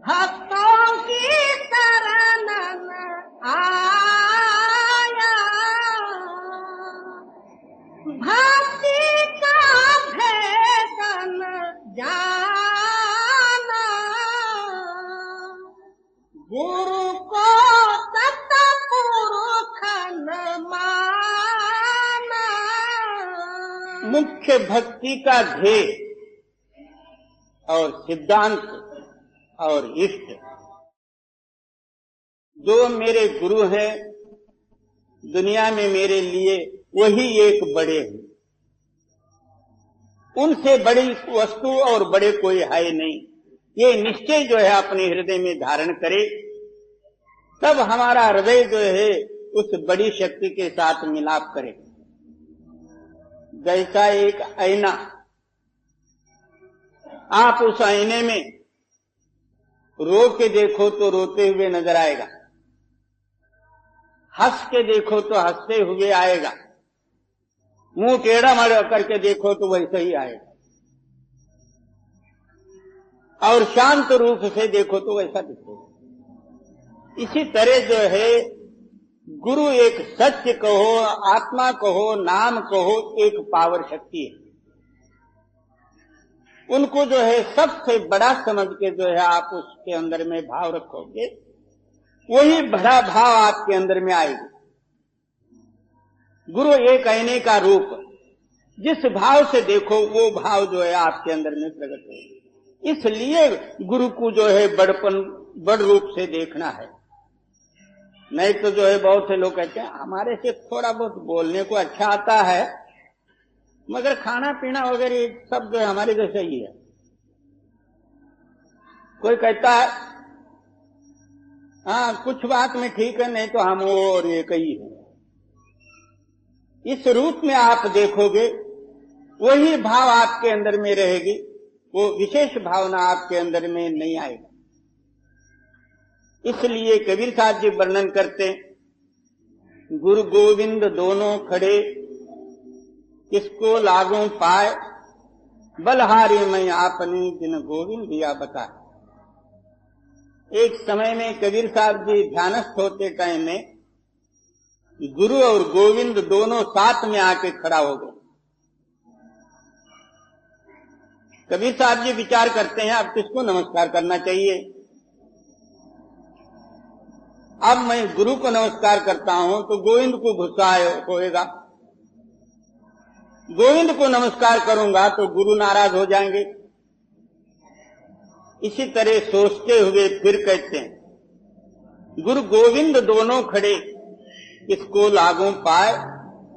भक्तों की शरण आया। भक्ति का भेदन जाना, गुरु को सतपुरुष माना। मुख्य भक्ति का ध्येय और सिद्धांत और इष्ट जो मेरे गुरु हैं दुनिया में मेरे लिए, वही एक बड़े हैं। उनसे बड़ी वस्तु और बड़े कोई है नहीं। ये निश्चय जो है अपने हृदय में धारण करे, तब हमारा हृदय जो है उस बड़ी शक्ति के साथ मिलाप करे। जैसा एक आईना, आप उस आईने में रो के देखो तो रोते हुए नजर आएगा, हंस के देखो तो हंसते हुए आएगा, मुंह टेढ़ा मड़ करके देखो तो वैसे ही आएगा, और शांत रूप से देखो तो वैसा दिखेगा। इसी तरह जो है गुरु एक सत्य कहो, आत्मा कहो, नाम कहो, एक पावर शक्ति है। उनको जो है सबसे बड़ा समझ के जो है आप उसके अंदर में भाव रखोगे, वही बड़ा भाव आपके अंदर में आएगा। गुरु एक आईने का रूप, जिस भाव से देखो वो भाव जो है आपके अंदर में प्रकट होगा। इसलिए गुरु को जो है बड़ रूप से देखना है। नहीं तो जो है बहुत से लोग कहते हैं हमारे से थोड़ा बहुत बोलने को अच्छा आता है, मगर खाना पीना वगैरह सब जो है हमारे जैसे ही है। कोई कहता है हाँ कुछ बात में ठीक है, नहीं तो हम वो और एक ही है। इस रूप में आप देखोगे वही भाव आपके अंदर में रहेगी, वो विशेष भावना आपके अंदर में नहीं आएगी। इसलिए कबीर साहब जी वर्णन करते, गुरु गोविंद दोनों खड़े, किसको लागू पाए, बलहारी मैं आपनी जिन गोविंद दिया बताए। एक समय में कबीर साहब जी ध्यानस्थ होते टाइम में गुरु और गोविंद दोनों साथ में आके खड़ा हो गए। कबीर साहब जी विचार करते हैं अब किसको नमस्कार करना चाहिए। अब मैं गुरु को नमस्कार करता हूं तो गोविंद को गुस्सा होएगा, गोविंद को नमस्कार करूंगा तो गुरु नाराज हो जाएंगे। इसी तरह सोचते हुए फिर कहते हैं गुरु गोविंद दोनों खड़े, किसको लागू पाए,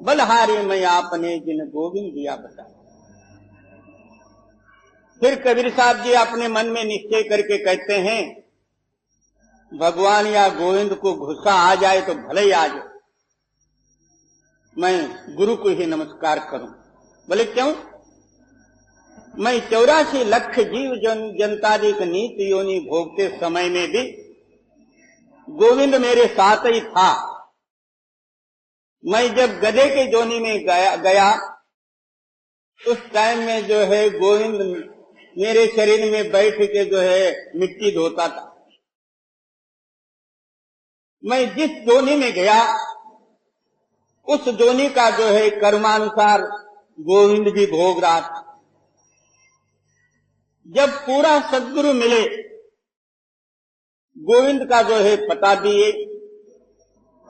बलहारी मैं आपने जिन गोविंद दिया बताए। फिर कबीर साहब जी अपने मन में निश्चय करके कहते हैं भगवान या गोविंद को गुस्सा आ जाए तो भले ही आ जाए, मैं गुरु को ही नमस्कार करूं। बोले क्यों? मैं 84 लाख जीव जनतादिक नीत योनि भोगते समय में भी गोविंद मेरे साथ ही था। मैं जब गधे के जोनी में गया उस टाइम में जो है गोविंद मेरे शरीर में बैठ के जो है मिट्टी धोता था। मैं जिस जोनी में गया उस जोनी का जो है कर्मानुसार गोविंद भी भोग रहा था। जब पूरा सद्गुरु मिले, गोविंद का जो है पता दिए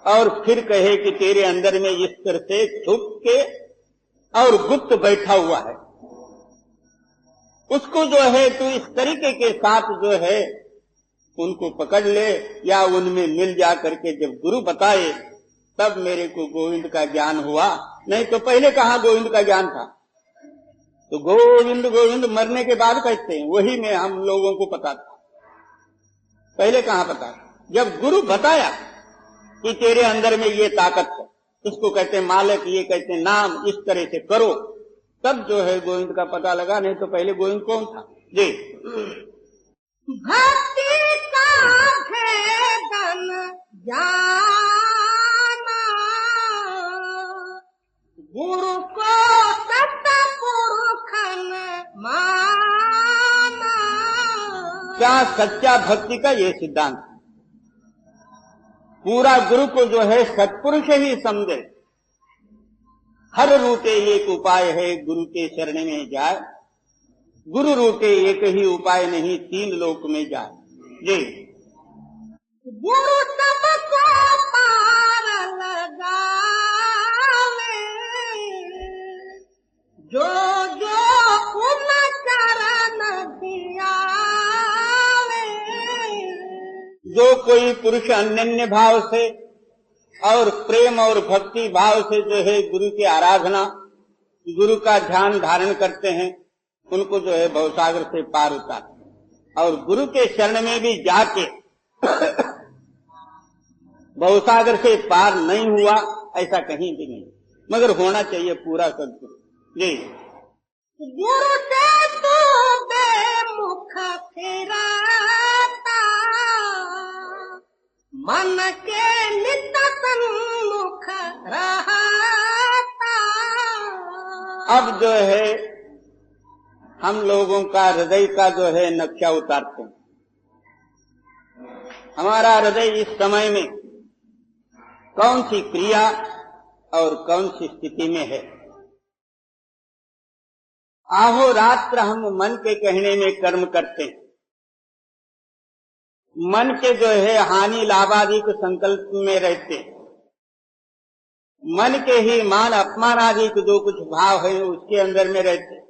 और फिर कहे कि तेरे अंदर में इस तरह से छुप के और गुप्त बैठा हुआ है, उसको जो है तू इस तरीके के साथ जो है उनको पकड़ ले या उनमें मिल जा करके जब गुरु बताए तब मेरे को गोविंद का ज्ञान हुआ, नहीं तो पहले कहाँ गोविंद का ज्ञान था। तो गोविंद गोविंद मरने के बाद कहते हैं, वही में हम लोगों को पता था, पहले कहाँ पता। जब गुरु बताया कि तेरे अंदर में ये ताकत है, इसको कहते हैं मालिक, ये कहते हैं नाम, इस तरह से करो, तब जो है गोविंद का पता लगा, नहीं तो पहले गोविंद कौन था जी। भक्ति का भेदन जाना, गुरु को सतपुरखन माना। क्या सच्चा भक्ति का ये सिद्धांत, पूरा गुरु को जो है सत्पुरुष ही समझे। हर रूटे एक उपाय है, गुरु के शरण में जाए, गुरु रूटे एक ही उपाय नहीं, 3 लोक में जाए जी। गुरु सबको पार लगावे, जो जो उन चरण दियावे। जो कोई पुरुष अनन्य भाव से और प्रेम और भक्ति भाव से जो है गुरु की आराधना, गुरु का ध्यान धारण करते हैं, उनको जो है भवसागर से पार उतार। और गुरु के शरण में भी जाके भवसागर से पार नहीं हुआ ऐसा कहीं भी नहीं, मगर होना चाहिए पूरा सद्गुरु जी। गुरु से तू बेमुख फिराता, मन के नित सन्मुख रहता। अब जो है हम लोगों का हृदय का जो है नक्शा उतारते हैं। हमारा हृदय इस समय में कौन सी क्रिया और कौन सी स्थिति में है। अहोरात्र हम मन के कहने में कर्म करते हैं। मन के जो है हानि लाभादि के संकल्प में रहते हैं। मन के ही मान अपमान आदि के जो कुछ भाव है उसके अंदर में रहते हैं।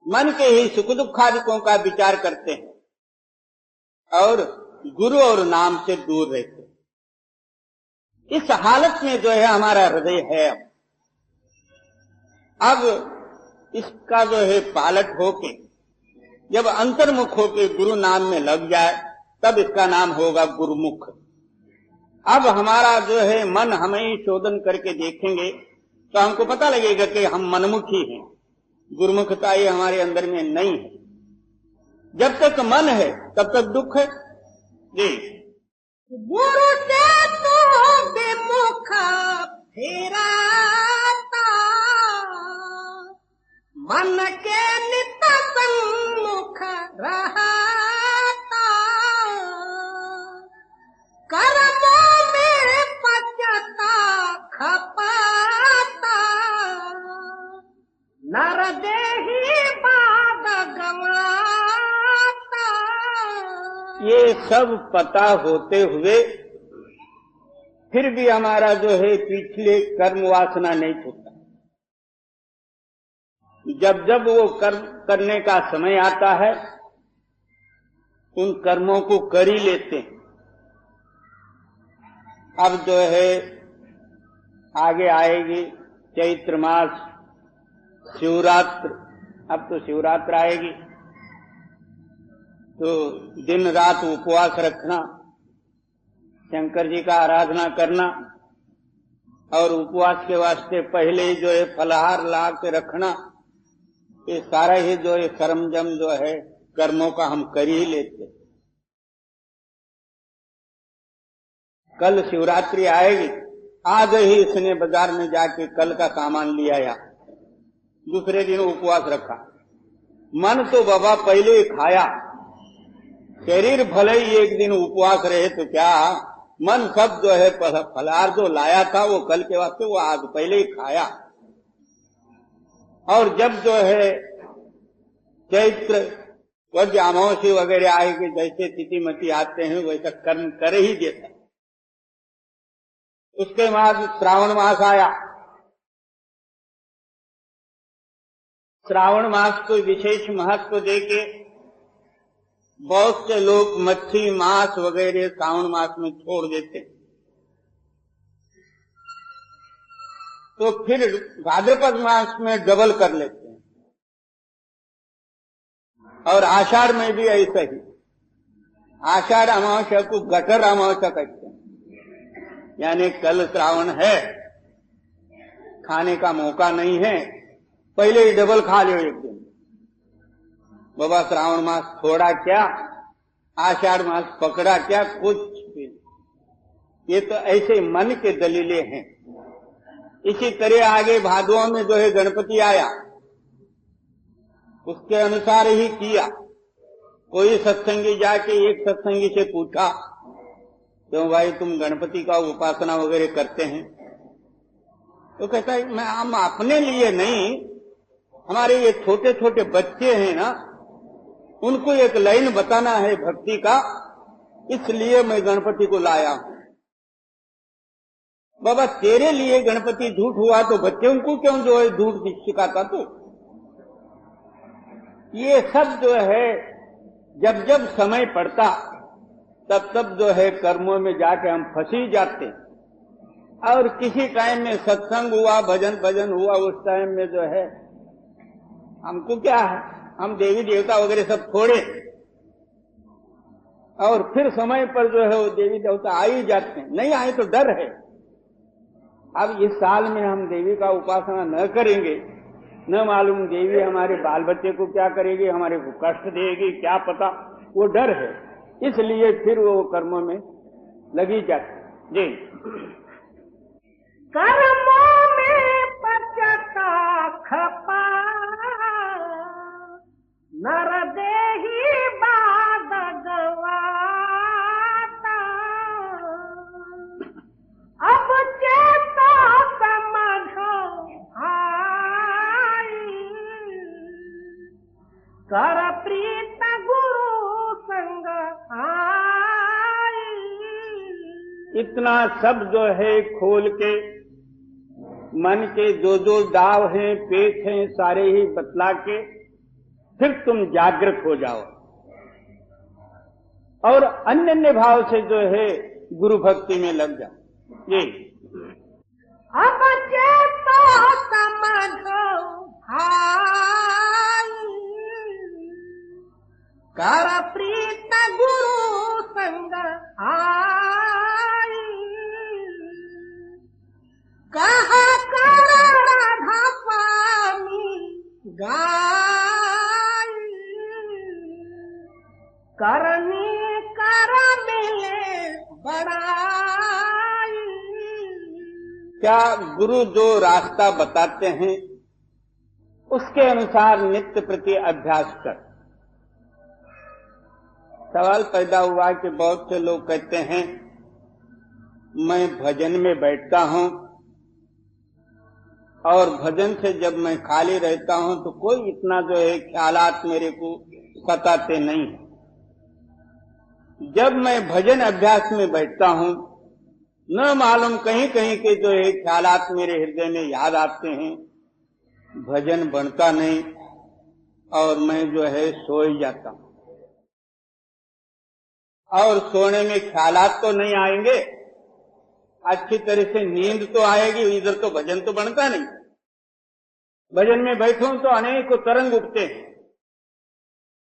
मन के ही सुख दुखादिकों का विचार करते हैं और गुरु और नाम से दूर रहते हैं। इस हालत में जो है हमारा हृदय है। अब इसका जो है पालट होके जब अंतर्मुख होके गुरु नाम में लग जाए तब इसका नाम होगा गुरुमुख। अब हमारा जो है मन हमें ही शोधन करके देखेंगे तो हमको पता लगेगा कि हम मनमुखी हैं। गुरुमुखता ये हमारे अंदर में नहीं है। जब तक मन है तब तक दुख है जी। गुरु से तो विमुख फेराता, मन के नित सन्मुख रहता, कर्मों में पचता खपाता, नर देही बाद गवाता। ये सब पता होते हुए फिर भी हमारा जो है पिछले कर्म वासना नहीं छूटता। जब जब वो कर्म करने का समय आता है उन कर्मों को कर ही लेते हैं। अब जो है आगे आएगी चैत्र मास शिवरात्र। अब तो शिवरात्र आएगी तो दिन रात उपवास रखना, शंकर जी का आराधना करना और उपवास के वास्ते पहले ही जो है फलाहार ला के रखना, ये सारा ही जो है सरंजाम जो है कर्मों का हम कर ही लेते। कल शिवरात्रि आएगी, आज ही इसने बाजार में जाके कल का सामान लिया या दूसरे दिन उपवास रखा। मन तो बाबा पहले ही खाया, शरीर भले ही एक दिन उपवास रहे तो क्या, मन सब जो है फलाहार जो लाया था वो कल के वास्ते वो आज पहले ही खाया। और जब जो है चैत्र वज्र अमावस्या वगैरह आएगी, जैसे तिथिमती आते हैं वैसा कर्म कर ही देता। उसके बाद श्रावण मास आया। श्रावण मास को विशेष महत्व देके बहुत से लोग मच्छी मांस वगैरह श्रावण मास में छोड़ देते, तो फिर भाद्रपद मास में डबल कर लेते हैं। और आषाढ़ में भी ऐसा ही, आषाढ़ अमावस्या को गटर अमावस्या कहते हैं, यानी कल श्रावण है, खाने का मौका नहीं है, पहले ही डबल खा लो एक दिन। बाबा श्रावण मास थोड़ा क्या, आषाढ़ मास पकड़ा क्या, कुछ भी। ये तो ऐसे मन के दलीलें हैं। इसी तरह आगे भादों में जो है गणपति आया, उसके अनुसार ही किया। कोई सत्संगी जाके एक सत्संगी से पूछा, क्यों भाई तुम गणपति का उपासना वगैरह करते हैं? तो कहता है मैं हम अपने लिए नहीं, हमारे ये छोटे छोटे बच्चे हैं ना, उनको एक लाइन बताना है भक्ति का, इसलिए मैं गणपति को लाया हूं। बाबा तेरे लिए गणपति झूठ हुआ तो बच्चों को क्यों जो है झूठ सिखाता तू? ये सब जो है जब जब समय पड़ता तब तब जो है कर्मों में जाके हम फंसी जाते। और किसी टाइम में सत्संग हुआ, भजन हुआ, उस टाइम में जो है हमको क्या है, हम देवी देवता वगैरह सब छोड़े और फिर समय पर जो है वो देवी देवता आ ही जाते हैं। नहीं आए तो डर है। अब इस साल में हम देवी का उपासना न करेंगे, न मालूम देवी हमारे बाल बच्चे को क्या करेगी, हमारे को कष्ट देगी, क्या पता, वो डर है। इसलिए फिर वो कर्मों में लगी जाती जी। कर्मों में पचता इतना सब जो है खोल के मन के जो दाव हैं, पेच हैं, सारे ही बतला के फिर तुम जागृत हो जाओ और अन्य अन्य भाव से जो है गुरु भक्ति में लग जाओ। ये अब चेतो समझो भाई, कर प्रीत गुरु संग आई, कहा कर राधा स्वामी गाई, करनी कर मिले बड़ाई। क्या गुरु जो रास्ता बताते हैं उसके अनुसार नित्य प्रति अभ्यास कर। सवाल पैदा हुआ कि बहुत से लोग कहते हैं मैं भजन में बैठता हूं और भजन से जब मैं खाली रहता हूं तो कोई इतना जो है ख्यालात मेरे को सताते नहीं। जब मैं भजन अभ्यास में बैठता हूं न मालूम कहीं कहीं के जो है ख्यालात मेरे हृदय में याद आते हैं, भजन बनता नहीं और मैं जो है सो ही जाता हूं। और सोने में ख्यालात तो नहीं आएंगे, अच्छी तरह से नींद तो आएगी, इधर तो भजन तो बनता नहीं। भजन में बैठूं तो अनेकों तरंग उठते हैं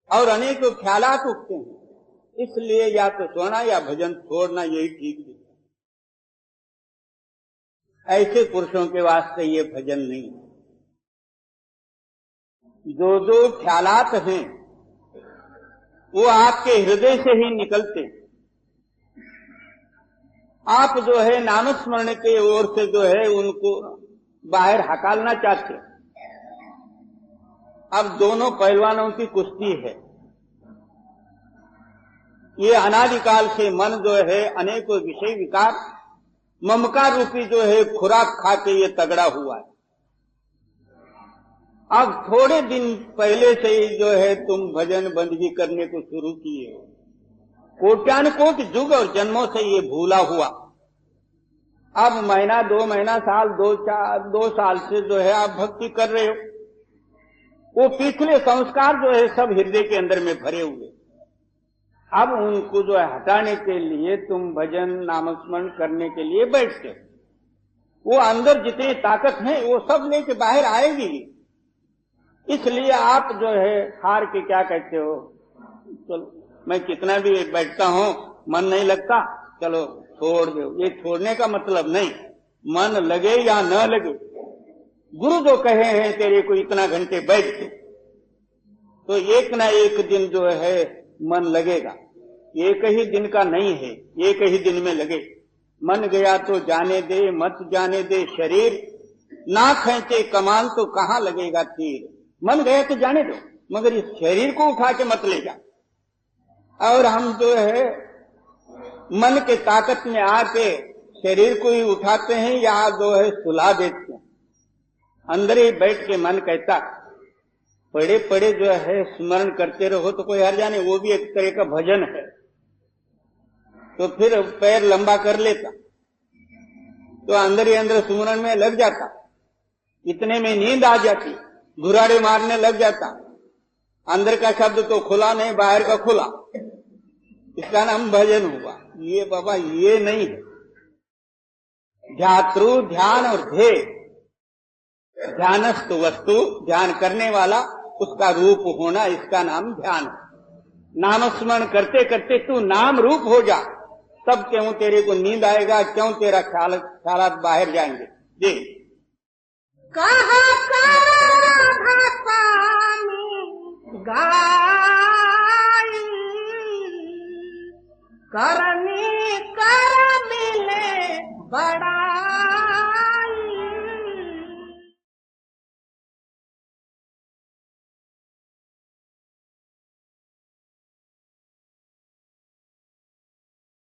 और अनेकों ख्यालात उठते हैं, इसलिए या तो सोना या भजन छोड़ना यही ठीक है। ऐसे पुरुषों के वास्ते ये भजन नहीं है। जो ख्यालात हैं वो आपके हृदय से ही निकलते। आप जो है नामस्मरण की ओर से जो है उनको बाहर हकालना चाहते। अब दोनों पहलवानों की कुश्ती है। ये अनादिकाल से मन जो है अनेकों विषय विकार ममकार रूपी जो है खुराक खा के ये तगड़ा हुआ है। अब थोड़े दिन पहले से ही जो है तुम भजन बंदगी करने को शुरू किए हो। कोट्यानुकोटि युग और जन्मों से ये भूला हुआ, अब महीना 2 महीना साल 2 साल से जो है आप भक्ति कर रहे हो। वो पिछले संस्कार जो है सब हृदय के अंदर में भरे हुए, अब उनको जो है हटाने के लिए तुम भजन नामस्मरण करने के लिए बैठते हो। वो अंदर जितनी ताकत है वो सब लेके बाहर आएगी। इसलिए आप जो है हार के क्या कहते हो, चलो मैं कितना भी बैठता हूं मन नहीं लगता, चलो छोड़ दो। ये छोड़ने का मतलब नहीं, मन लगे या न लगे, गुरु जो कहे हैं तेरे को इतना घंटे बैठ के, तो एक ना एक दिन जो है मन लगेगा। एक ही दिन का नहीं है, एक ही दिन में लगे। मन गया तो जाने दे, मत जाने दे शरीर, ना खींचे कमान तो कहां लगेगा तीर। मन गया तो जाने दो, मगर इस शरीर को उठा के मत ले जा। और हम जो है मन के ताकत में आके शरीर को ही उठाते हैं या जो है सुला देते हैं। अंदर ही बैठ के मन कहता पड़े पड़े जो है स्मरण करते रहो तो कोई हर्जा नहीं, वो भी एक तरह का भजन है। तो फिर पैर लंबा कर लेता तो अंदर ही अंदर स्मरण में लग जाता, इतने में नींद आ जाती, घुराड़े मारने लग जाता। अंदर का शब्द तो खुला नहीं, बाहर का खुला, इसका नाम भजन हुआ। ये बाबा ये नहीं है। ध्यातृ ध्यान और ध्येय, ध्यानस्थ वस्तु, ध्यान करने वाला, उसका रूप होना, इसका नाम ध्यान है। नामस्मरण करते करते तू नाम रूप हो जा, तब क्यों तेरे को नींद आएगा, क्यों तेरा ख्यालात बाहर जाएंगे। जी कहा राधा स्वामी गाई, करनी